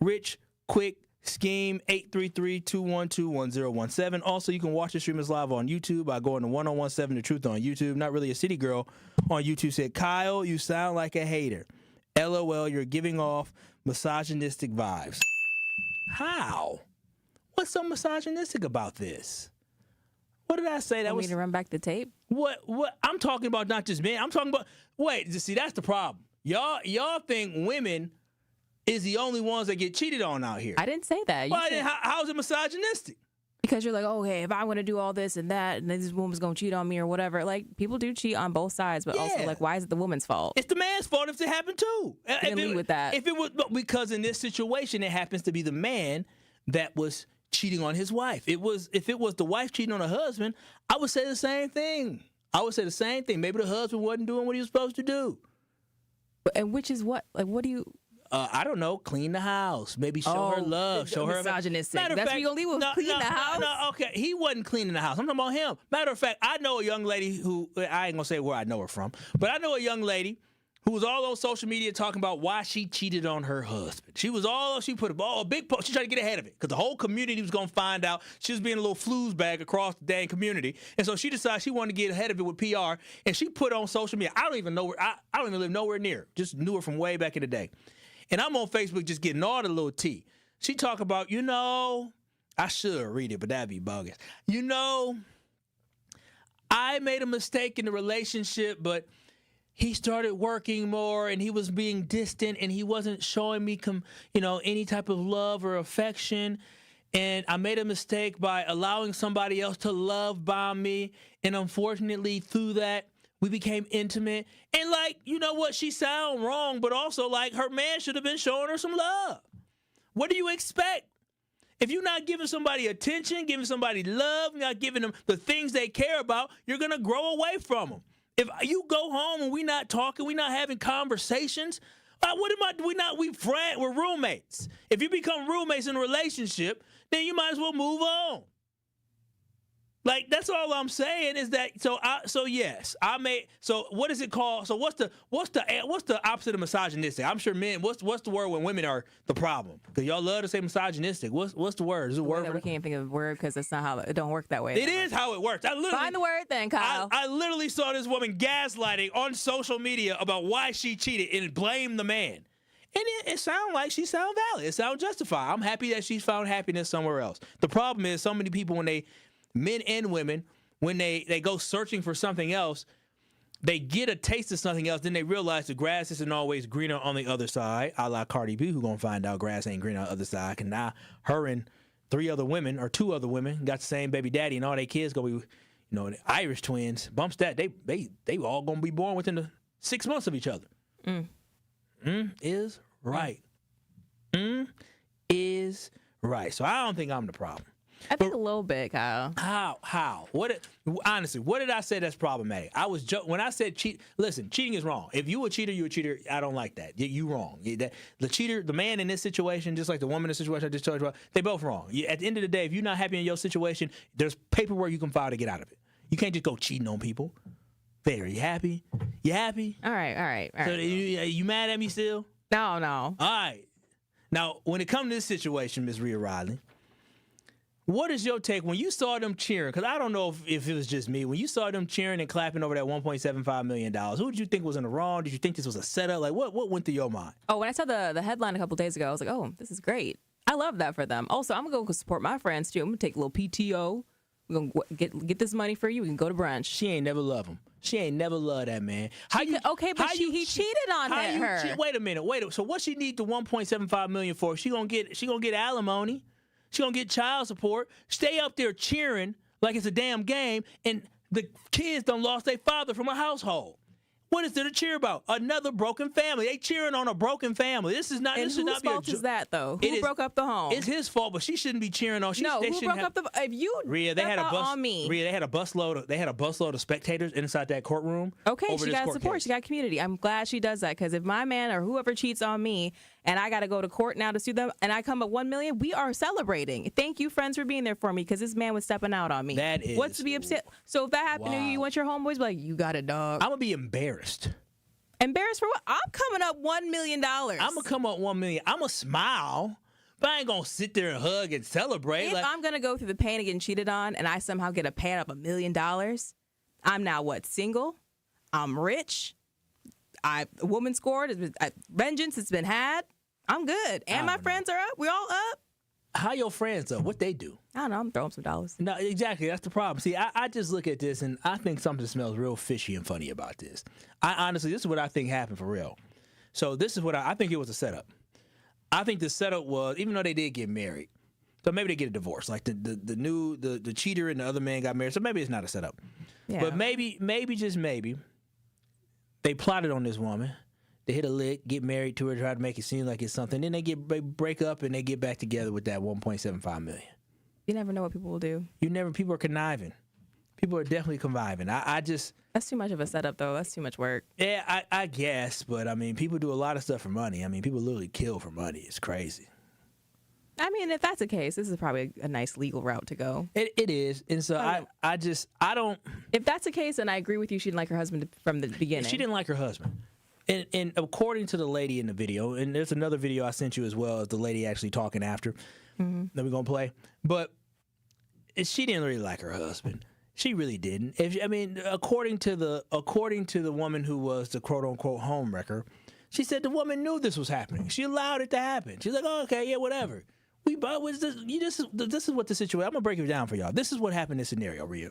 rich quick scheme? 833-212-1017. Also, you can watch the stream us live on YouTube by going to 1017 The Truth on YouTube. Not Really a City Girl on YouTube said, Kyle, you sound like a hater. LOL, you're giving off misogynistic vibes. How? What's so misogynistic about this? What did I say? That was me to run back the tape? What? I'm talking about not just men. I'm talking about, wait, see, that's the problem. Y'all think women is the only ones that get cheated on out here. I didn't say that. Well, then how is it misogynistic? Because you're like, oh, hey, if I want to do all this and that, and then this woman's going to cheat on me or whatever. Like, people do cheat on both sides, but also, like, why is it the woman's fault? It's the man's fault if it happened too. Lead with that. If it was, because in this situation, it happens to be the man that was cheating on his wife. If it was the wife cheating on her husband, I would say the same thing. Maybe the husband wasn't doing what he was supposed to do. And which is what? Like, what do you... I don't know, clean the house. Maybe show her love. Show her misogynistic. Matter of That's fact, what you're going to leave with, clean the house? No, okay. He wasn't cleaning the house. I'm talking about him. Matter of fact, I know a young lady who, I ain't going to say where I know her from, but I know a young lady who was all on social media talking about why she cheated on her husband. She put a big post. She tried to get ahead of it because the whole community was going to find out. She was being a little flues bag across the dang community. And so she decided she wanted to get ahead of it with PR, and she put on social media. I don't even live nowhere near. Just knew her from way back in the day. And I'm on Facebook just getting all the little tea. She talk about, I should read it, but that'd be bogus. I made a mistake in the relationship, but he started working more and he was being distant and he wasn't showing me, any type of love or affection. And I made a mistake by allowing somebody else to love bomb me. And unfortunately, through that, we became intimate. And you know what? She sound wrong, but also her man should have been showing her some love. What do you expect? If you're not giving somebody attention, giving somebody love, not giving them the things they care about, you're going to grow away from them. If you go home and we're not talking, we're not having conversations, we're roommates. If you become roommates in a relationship, then you might as well move on. That's all I'm saying is that. Yes, So what is it called? So what's the opposite of misogynistic? I'm sure men. What's the word when women are the problem? Because y'all love to say misogynistic. What's the word? Is it a word? We can't think of a word because that's not how it don't work that way. It is how it works. Find the word then, Kyle. I literally saw this woman gaslighting on social media about why she cheated and blamed the man. And it sounds like she sounds valid. It sounds justified. I'm happy that she's found happiness somewhere else. The problem is so many people men and women, when they go searching for something else, they get a taste of something else, then they realize the grass isn't always greener on the other side, a la Cardi B, who gonna find out grass ain't greener on the other side. And now her and two other women got the same baby daddy, and all their kids gonna be, the Irish twins. Bumps that, they all gonna be born within the 6 months of each other. Is right. Is Right. So I don't think I'm the problem. I think a little bit, Kyle. How? Honestly, what did I say that's problematic? I was when I said cheat. Listen, cheating is wrong. If you a cheater, you a cheater. I don't like that. You wrong. The cheater, the man in this situation, just like the woman in this situation I just told you about, they both wrong. At the end of the day, if you're not happy in your situation, there's paperwork you can file to get out of it. You can't just go cheating on people. There, you happy? You happy? All right. So you mad at me still? No. All right. Now, when it comes to this situation, Ms. Rhea Riley, what is your take when you saw them cheering? Because I don't know if it was just me. When you saw them cheering and clapping over that $1.75 million, who did you think was in the wrong? Did you think this was a setup? Like, what went through your mind? Oh, when I saw the headline a couple days ago, I was like, oh, this is great. I love that for them. Also, I'm going to go support my friends, too. I'm going to take a little PTO. We're going to get this money for you. We can go to brunch. She ain't never love him. She ain't never loved that man. He cheated on her. Wait a minute. So what she need the $1.75 million for? She gonna get alimony. She gonna get child support. Stay up there cheering like it's a damn game, and the kids done lost their father from a household. What is there to cheer about? Another broken family. They cheering on a broken family. This is not. And this should whose not be fault is that though? Who broke up the home? It's his fault, but she shouldn't be cheering on. Who broke up the? If you Rhea, they had a bus on me. Rhea, they had a busload of spectators inside that courtroom. Okay, she got support. Case. She got community. I'm glad she does that because if my man or whoever cheats on me and I got to go to court now to sue them and I come up $1 million, we are celebrating. Thank you, friends, for being there for me because this man was stepping out on me. That is what's to be upset. So if that happened to you, you want your homeboys be like, you got a dog. I'm gonna be embarrassed. Embarrassed for what? I'm coming up $1 million. I'm gonna come up $1 million. I'm gonna smile, but I ain't gonna sit there and hug and celebrate. If I'm gonna go through the pain of getting cheated on, and I somehow get a payout of $1 million, I'm now single. I'm rich. A woman scored. Vengeance has been had. I'm good, and my friends are up. We all up. How your friends up? What they do? I don't know. I'm throwing some dollars. No, exactly. That's the problem. See, I just look at this and I think something smells real fishy and funny about this. Honestly, this is what I think happened for real. So this is what I think it was a setup. I think the setup was, even though they did get married, so maybe they get a divorce. Like the cheater and the other man got married. So maybe it's not a setup. Yeah. But maybe just maybe, they plotted on this woman. They hit a lick, get married to her, try to make it seem like it's something. Then they break up and they get back together with that $1.75 million. You never know what people will do. People are conniving. People are definitely conniving. That's too much of a setup, though. That's too much work. Yeah, I guess. But, I mean, people do a lot of stuff for money. I mean, people literally kill for money. It's crazy. I mean, if that's the case, this is probably a nice legal route to go. It is. And so I don't. If that's the case, then I agree with you. She didn't like her husband from the beginning. She didn't like her husband. And according to the lady in the video, and there's another video I sent you as well as the lady actually talking after that we're going to play. But she didn't really like her husband. She really didn't. According to the woman who was the quote unquote homewrecker, she said the woman knew this was happening. She allowed it to happen. She's like, oh, okay, yeah, whatever. This is what the situation. I'm gonna break it down for y'all. This is what happened in this scenario, Rhea.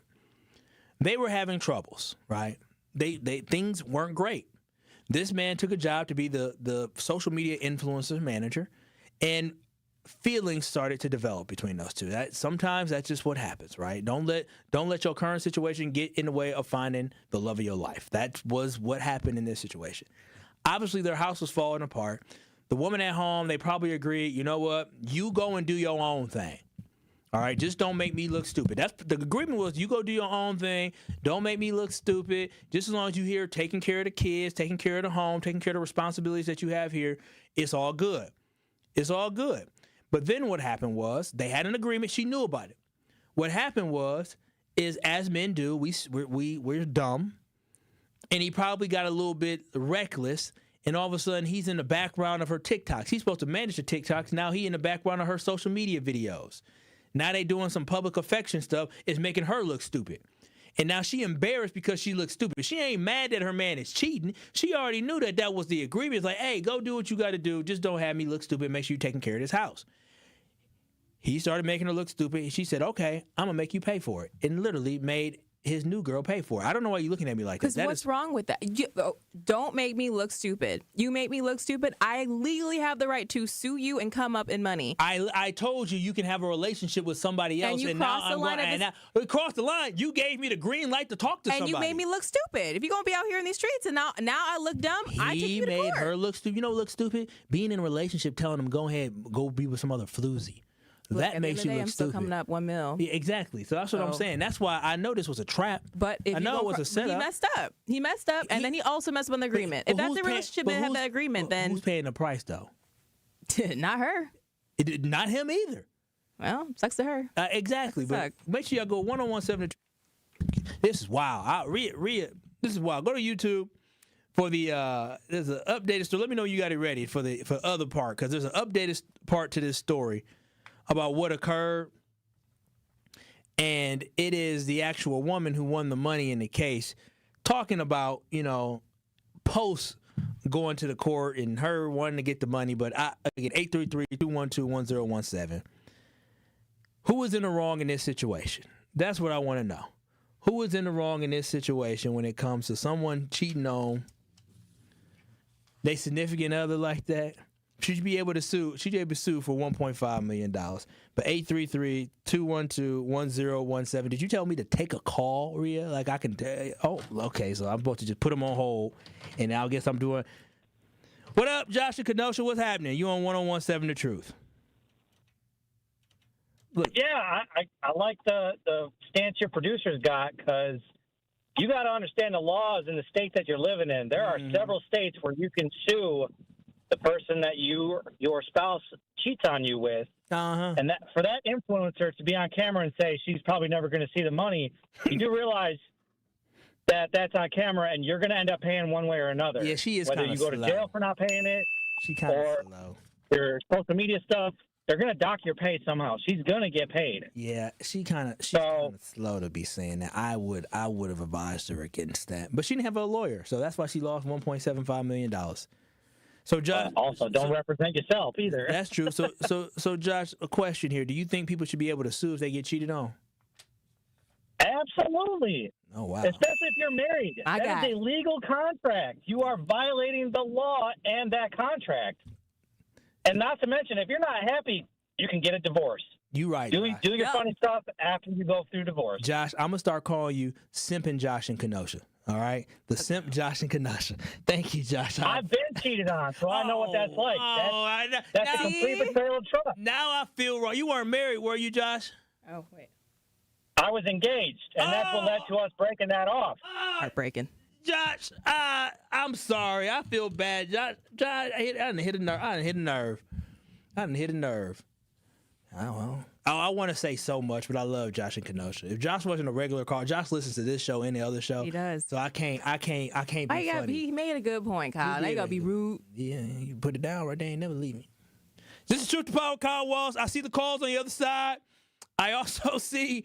They were having troubles, right? They things weren't great. This man took a job to be the social media influencer manager, and feelings started to develop between those two. Sometimes that's just what happens, right? Don't let your current situation get in the way of finding the love of your life. That was what happened in this situation. Obviously, their house was falling apart. The woman at home, they probably agreed, you know what? You go and do your own thing. All right, just don't make me look stupid. That's the agreement was you go do your own thing. Don't make me look stupid. Just as long as you here taking care of the kids, taking care of the home, taking care of the responsibilities that you have here, it's all good. It's all good. But then what happened was they had an agreement. She knew about it. What happened is as men do, we're dumb, and he probably got a little bit reckless. And all of a sudden, he's in the background of her TikToks. He's supposed to manage the TikToks. Now he in the background of her social media videos. Now they doing some public affection stuff. It's making her look stupid. And now she embarrassed because she looks stupid. She ain't mad that her man is cheating. She already knew that was the agreement. It's like, hey, go do what you got to do. Just don't have me look stupid. Make sure you're taking care of this house. He started making her look stupid. She said, okay, I'm going to make you pay for it. And literally made his new girl pay for it. I don't know why you're looking at me like that. Because what's wrong with that? Don't make me look stupid. You make me look stupid. I legally have the right to sue you and come up in money. I told you can have a relationship with somebody else, and now crossed the line. You gave me the green light to talk to somebody. And you made me look stupid. If you're gonna be out here in these streets and now I look dumb, I took you to court. He made her look stupid. You know what look stupid? Being in a relationship, telling him go ahead, go be with some other floozy. Look, that at makes the end of the you day, look I'm stupid. still coming up $1 million. Yeah, exactly. So that's what I'm saying. That's why I know this was a trap. But if I know it was a setup. He messed up. He messed up, and then he also messed up on the agreement. If that's the relationship and have that agreement, then who's paying the price though? Not her. Not him either. Well, sucks to her. Exactly. But make sure y'all go 1017. This is wild. This is wild. Go to YouTube for the there's an updated story. Let me know you got it ready for the other part, because there's an updated part to this story about what occurred, and it is the actual woman who won the money in the case talking about, post going to the court and her wanting to get the money. But again, 833-212-1017. Who was in the wrong in this situation? That's what I want to know. Who was in the wrong in this situation when it comes to someone cheating on their significant other like that? Should you be able to sue? Should you be able to sue for $1.5 million? But 833-212-1017. Did you tell me to take a call, Rhea? Like I can tell you. Oh, okay. So I'm supposed to just put them on hold, and I guess I'm doing. What up, Josh and Kenosha? What's happening? You on 1017 The Truth? Look. Yeah, I like the stance your producers got, because you got to understand the laws in the state that you're living in. There are several states where you can sue the person that your spouse cheats on you with. And that for that influencer to be on camera and say she's probably never going to see the money, you do realize that that's on camera and you're going to end up paying one way or another. Yeah, she is whether kinda you go to slow. jail for not paying it, She kind of or slow. your social media stuff. They're going to dock your pay somehow. She's going to get paid. Yeah, she's kind of slow to be saying that. I would have advised her against that, but she didn't have a lawyer, so that's why she lost $1.75 million. So, Josh, also don't represent yourself either. That's true. So, Josh, a question here: do you think people should be able to sue if they get cheated on? Absolutely. Oh wow! Especially if you're married. That is a legal contract. You are violating the law and that contract. And not to mention, if you're not happy, you can get a divorce. You right. Do your funny stuff after you go through divorce. Josh, I'm gonna start calling you Simpin' Josh and Kenosha. All right, the Simp Josh and Kenosha. Thank you, Josh. I've been cheated on, so I know what that's like. That's a complete betrayal of trust. Now I feel wrong. You weren't married, were you, Josh? Oh wait. I was engaged, and that's what led to us breaking that off. Heartbreaking. Josh, I'm sorry. I feel bad. Josh, I didn't hit a nerve. I want to say so much, but I love Josh and Kenosha. If Josh wasn't a regular caller, Josh listens to this show, any other show. He does. So I can't be funny. He made a good point, Kyle. Now you gotta be rude. Yeah, you put it down right there and never leave me. This is Truth to Power, Kyle Wallace. I see the calls on the other side. I also see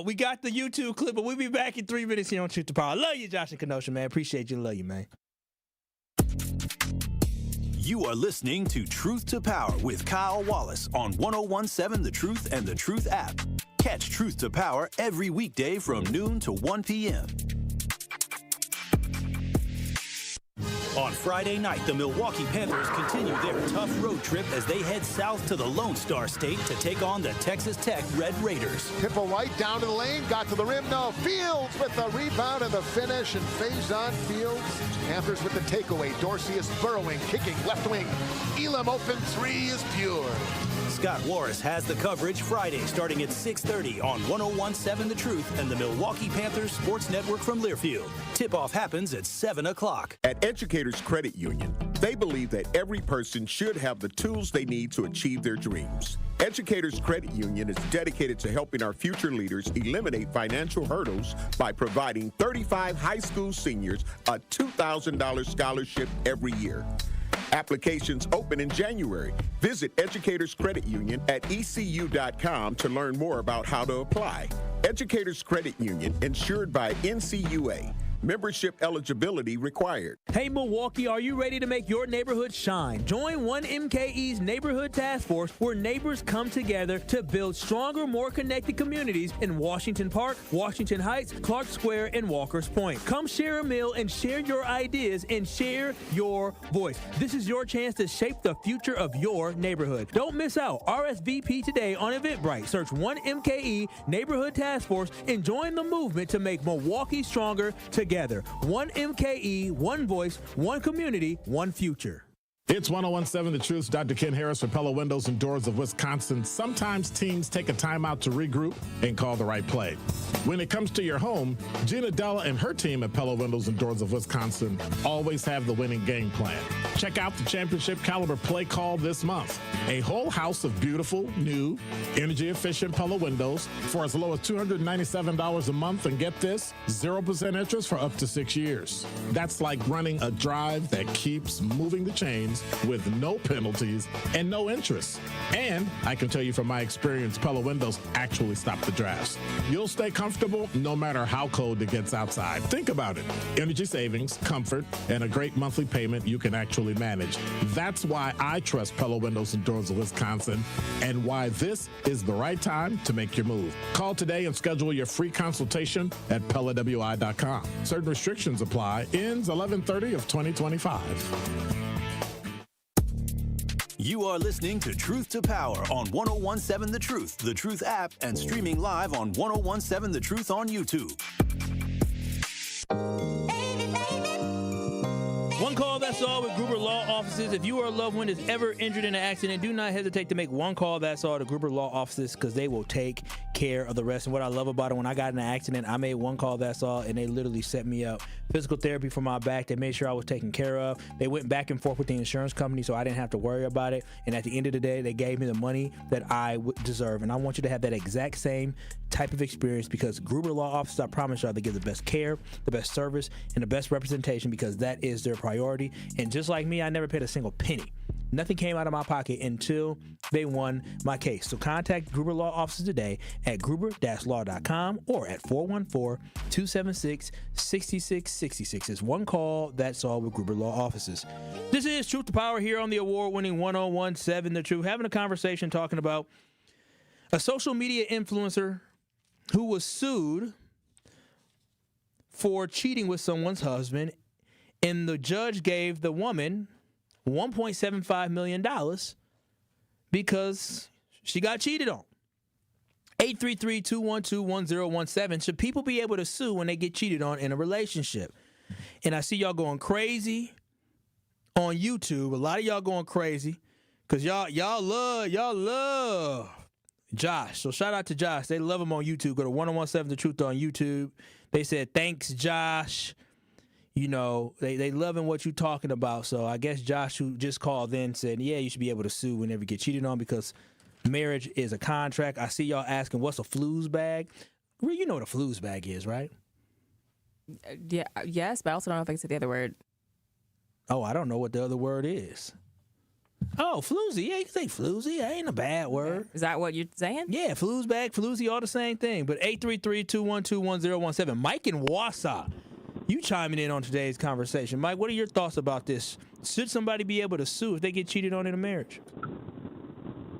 we got the YouTube clip, but we'll be back in 3 minutes here on Truth to Power. I love you, Josh and Kenosha, man. Appreciate you. Love you, man. You are listening to Truth to Power with Kyle Wallace on 1017 The Truth and The Truth app. Catch Truth to Power every weekday from noon to 1 p.m. On Friday night, the Milwaukee Panthers continue their tough road trip as they head south to the Lone Star State to take on the Texas Tech Red Raiders. Pippa White down to the lane, got to the rim. No, Fields with the rebound and the finish, and phased on Fields. Panthers with the takeaway. Dorsey is burrowing, kicking left wing. Elam open three is pure. Scott Warris has the coverage Friday starting at 6:30 on 1017 The Truth and the Milwaukee Panthers Sports Network from Learfield. Tip-off happens at 7 o'clock. At Educators Credit Union, they believe that every person should have the tools they need to achieve their dreams. Educators Credit Union is dedicated to helping our future leaders eliminate financial hurdles by providing 35 high school seniors a $2,000 scholarship every year. Applications open in January. Visit Educators Credit Union at ECU.com to learn more about how to apply. Educators Credit Union, insured by NCUA. Membership eligibility required. Hey, Milwaukee, are you ready to make your neighborhood shine? Join 1MKE's Neighborhood Task Force, where neighbors come together to build stronger, more connected communities in Washington Park, Washington Heights, Clark Square, and Walker's Point. Come share a meal and share your ideas and share your voice. This is your chance to shape the future of your neighborhood. Don't miss out. RSVP today on Eventbrite. Search 1MKE Neighborhood Task Force and join the movement to make Milwaukee stronger together. 1MKE, one voice, one community, one future. It's 1017 The Truth. Dr. Ken Harris for Pella Windows and Doors of Wisconsin. Sometimes teams take a timeout to regroup and call the right play. When it comes to your home, Gina Della and her team at Pella Windows and Doors of Wisconsin always have the winning game plan. Check out the championship caliber play call this month. A whole house of beautiful, new, energy-efficient Pella windows for as low as $297 a month. And get this, 0% interest for up to 6 years. That's like running a drive that keeps moving the chains with no penalties and no interest. And I can tell you from my experience, Pella windows actually stop the drafts. You'll stay comfortable no matter how cold it gets outside. Think about it. Energy savings, comfort, and a great monthly payment you can actually manage. That's why I trust Pella Windows and Doors of Wisconsin and why this is the right time to make your move. Call today and schedule your free consultation at PellaWI.com. Certain restrictions apply. Ends 11/30 of 2025. You are listening to Truth to Power on 1017 The Truth app, and streaming live on 1017 The Truth on YouTube. One call, that's all, with Gruber Law Offices. If you or a loved one is ever injured in an accident, do not hesitate to make one call, that's all, to Gruber Law Offices, because they will take care of the rest. And what I love about it, when I got in an accident, I made one call, that's all, and they literally set me up. Physical therapy for my back. They made sure I was taken care of. They went back and forth with the insurance company, so I didn't have to worry about it. And at the end of the day, they gave me the money that I would deserve. And I want you to have that exact same type of experience, because Gruber Law Offices, I promise y'all, they give the best care, the best service, and the best representation, because that is their priority. And just like me, I never paid a single penny. Nothing came out of my pocket until they won my case. So contact Gruber Law Offices today at gruber-law.com or at 414-276-6666. It's one call, that's all, with Gruber Law Offices. This is Truth to Power here on the award-winning 1017 The Truth, having a conversation talking about a social media influencer who was sued for cheating with someone's husband, and the judge gave the woman $1.75 million because she got cheated on. 833-212-1017. Should people be able to sue when they get cheated on in a relationship? And I see y'all going crazy on YouTube. A lot of y'all going crazy because y'all love Josh. So shout out to Josh. They love him on YouTube. Go to 1017 The Truth on YouTube. They said, thanks, Josh. You know, they loving what you're talking about. So I guess Josh, who just called in, said, yeah, you should be able to sue whenever you get cheated on because marriage is a contract. I see y'all asking, what's a flues bag? Well, you know what a flues bag is, right? Yeah, yes, but I also don't know if I can say the other word. Oh, I don't know what the other word is. Oh, floozy. Yeah, you can say floozy. That ain't a bad word. Is that what you're saying? Yeah, flues bag, floozy, all the same thing. But 833-212-1017. Mike in Wausau, you chiming in on today's conversation. Mike, what are your thoughts about this? Should somebody be able to sue if they get cheated on in a marriage?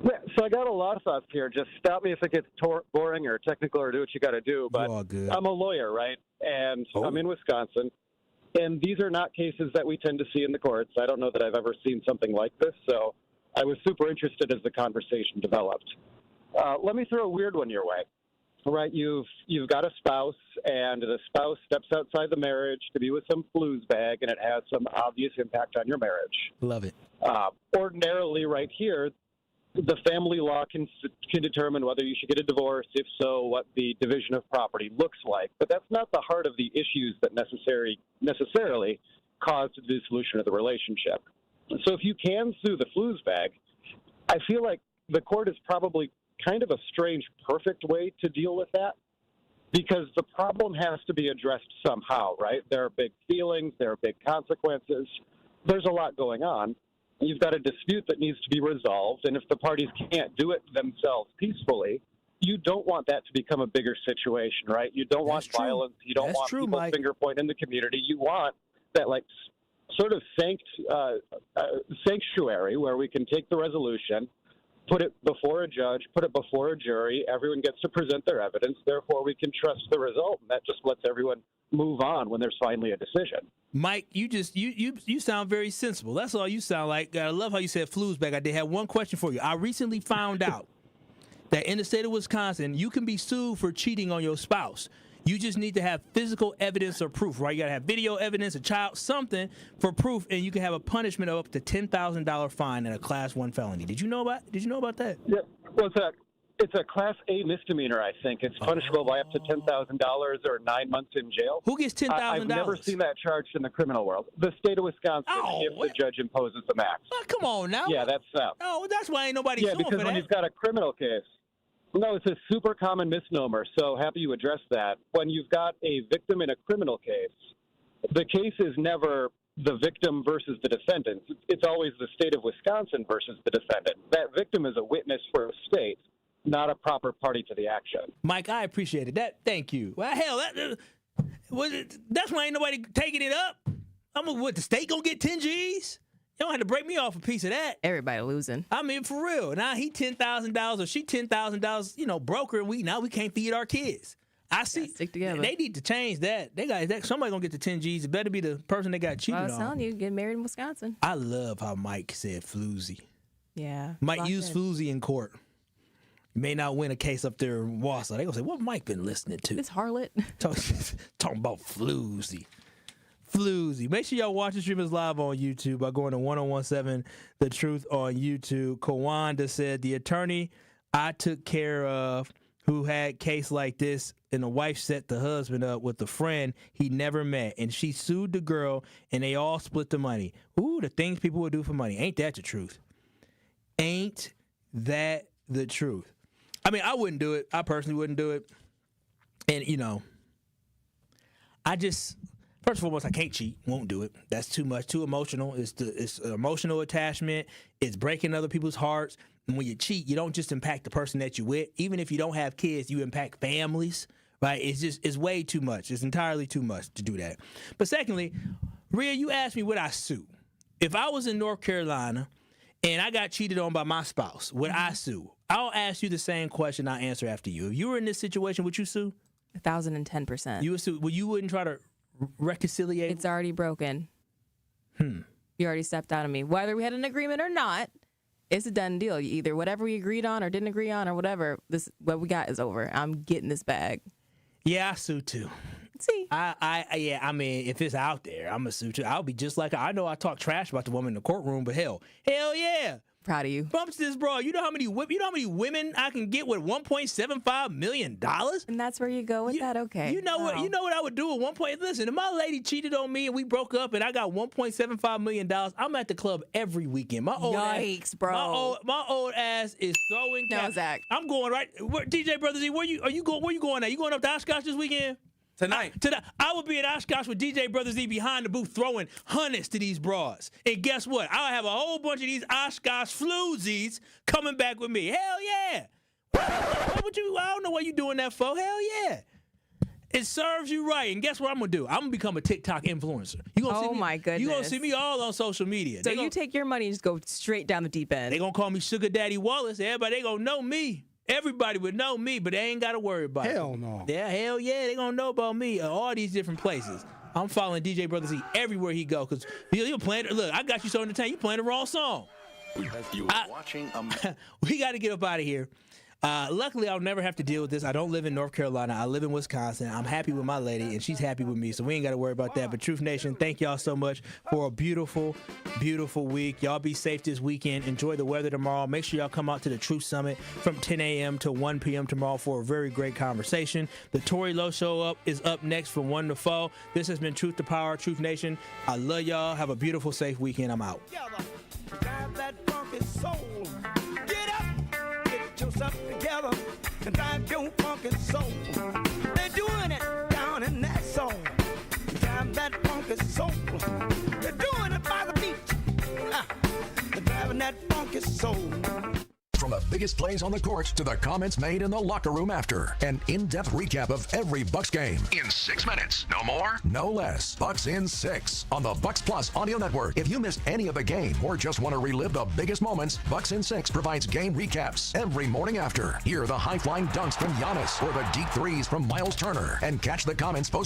Yeah, so I got a lot of thoughts here. Just stop me if it gets boring or technical or do what you got to do. But I'm a lawyer, right? And I'm in Wisconsin. And these are not cases that we tend to see in the courts. I don't know that I've ever seen something like this. So I was super interested as the conversation developed. Let me throw a weird one your way. Right, you've got a spouse, and the spouse steps outside the marriage to be with some flues bag, and it has some obvious impact on your marriage. Love it. Ordinarily, right here, the family law can determine whether you should get a divorce, if so, what the division of property looks like. But that's not the heart of the issues that necessarily caused the dissolution of the relationship. So if you can sue the flues bag, I feel like the court is probably kind of a strange, perfect way to deal with that, because the problem has to be addressed somehow, right? There are big feelings, there are big consequences. There's a lot going on. You've got a dispute that needs to be resolved, and if the parties can't do it themselves peacefully, you don't want that to become a bigger situation, right? You don't want violence. You don't want people finger point in the community. You want that, like, sort of sanctuary where we can take the resolution, put it before a judge, put it before a jury. Everyone gets to present their evidence. Therefore, we can trust the result, and that just lets everyone move on when there's finally a decision. Mike, you sound very sensible. That's all you sound like. I love how you said flues back. I did have one question for you. I recently found out that in the state of Wisconsin, you can be sued for cheating on your spouse. You just need to have physical evidence or proof, right? You got to have video evidence, a child, something for proof, and you can have a punishment of up to $10,000 fine and a Class 1 felony. Did you know about that? Yeah. Well, it's a Class A misdemeanor, I think. It's punishable by up to $10,000 or 9 months in jail. Who gets $10,000? I've never seen that charged in the criminal world. The state of Wisconsin, if the judge imposes the max. Oh, come on now. Yeah, that's Oh, that's why ain't nobody suing because for when that. you've got a criminal case. No, it's a super common misnomer, so happy you addressed that. When you've got a victim in a criminal case, the case is never the victim versus the defendant. It's always the state of Wisconsin versus the defendant. That victim is a witness for a state, not a proper party to the action. Mike, I appreciate it. Thank you. Well, hell, that's why ain't nobody taking it up. The state gonna get 10 G's? You don't have to break me off a piece of that. Everybody losing. I mean, for real. Now he $10,000 or she $10,000, broker, and we can't feed our kids. I see. Stick together. They need to change that. Somebody gonna get the 10 G's. It better be the person that got cheated on. I was telling you, get married in Wisconsin. I love how Mike said floozy. Yeah. Mike used floozy in court. You may not win a case up there in Wallace. They gonna say, what Mike been listening to? This harlot. Talking about floozy. Floozy. Make sure y'all watch the stream is live on YouTube by going to 1017 The Truth on YouTube. Kawanda said, the attorney I took care of who had case like this, and the wife set the husband up with a friend he never met, and she sued the girl, and they all split the money. Ooh, the things people would do for money. Ain't that the truth? Ain't that the truth? I mean, I wouldn't do it. I personally wouldn't do it. And, first and foremost, I can't cheat. Won't do it. That's too much. Too emotional. It's an emotional attachment. It's breaking other people's hearts. And when you cheat, you don't just impact the person that you're with. Even if you don't have kids, you impact families, right? It's way too much. It's entirely too much to do that. But secondly, Rhea, you asked me would I sue? If I was in North Carolina and I got cheated on by my spouse, would I sue? I'll ask you the same question I answer after you. If you were in this situation, would you sue? 1,010%. You would sue. Well, you wouldn't try to reconciliate? It's already broken. You already stepped out of me. Whether we had an agreement or not, it's a done deal. Either whatever we agreed on or didn't agree on or whatever, what we got is over. I'm getting this bag. Yeah, I sue too. See, I mean, if it's out there, I'm a sue too. I'll be just like I know I talk trash about the woman in the courtroom, but hell yeah. Proud of you. Bumps this bro. You know how many women I can get with $1.75 million? And that's where you go with that. Okay. You know what I would do at one point? Listen, if my lady cheated on me and we broke up and I got $1.75 million, I'm at the club every weekend. My old Yikes, bro. My old ass is throwing. No, Zach. I'm going right. DJ Brother Z, where you going at? You going up to Oshkosh this weekend? Tonight. I will be at Oshkosh with DJ Brother Z behind the booth throwing hundreds to these broads. And guess what? I'll have a whole bunch of these Oshkosh floozies coming back with me. Hell yeah. I don't know what you doing that for. Hell yeah. It serves you right. And guess what I'm going to do? I'm going to become a TikTok influencer. My goodness. You're going to see me all on social media. So you take your money and just go straight down the deep end. They're going to call me Sugar Daddy Wallace. Everybody, they going to know me. Everybody would know me, but they ain't got to worry about it. Hell no. Yeah, hell yeah. They going to know about me at all these different places. I'm following DJ Brother Z everywhere he go because you're playing. Look, I got you so entertained. You playing the wrong song. You're watching we got to get up out of here. Luckily, I'll never have to deal with this. I don't live in North Carolina. I live in Wisconsin. I'm happy with my lady, and she's happy with me, so we ain't got to worry about that. But Truth Nation, thank y'all so much for a beautiful, beautiful week. Y'all be safe this weekend. Enjoy the weather tomorrow. Make sure y'all come out to the Truth Summit from 10 a.m. to 1 p.m. tomorrow for a very great conversation. The Tory Lowe Show is up next from 1 to 4. This has been Truth to Power, Truth Nation. I love y'all. Have a beautiful, safe weekend. I'm out. Drive that funky soul. Get up, get yourself together, and drive your funky soul. They're doing it down in that soul. Drive that funky soul. They're doing it by the beach. They're driving that funky soul. From the biggest plays on the court to the comments made in the locker room after. An in-depth recap of every Bucks game. In 6 minutes. No more, no less. Bucks in 6 on the Bucks Plus audio network. If you missed any of the game or just want to relive the biggest moments, Bucks in 6 provides game recaps every morning after. Hear the high-flying dunks from Giannis or the deep threes from Miles Turner. And catch the comments post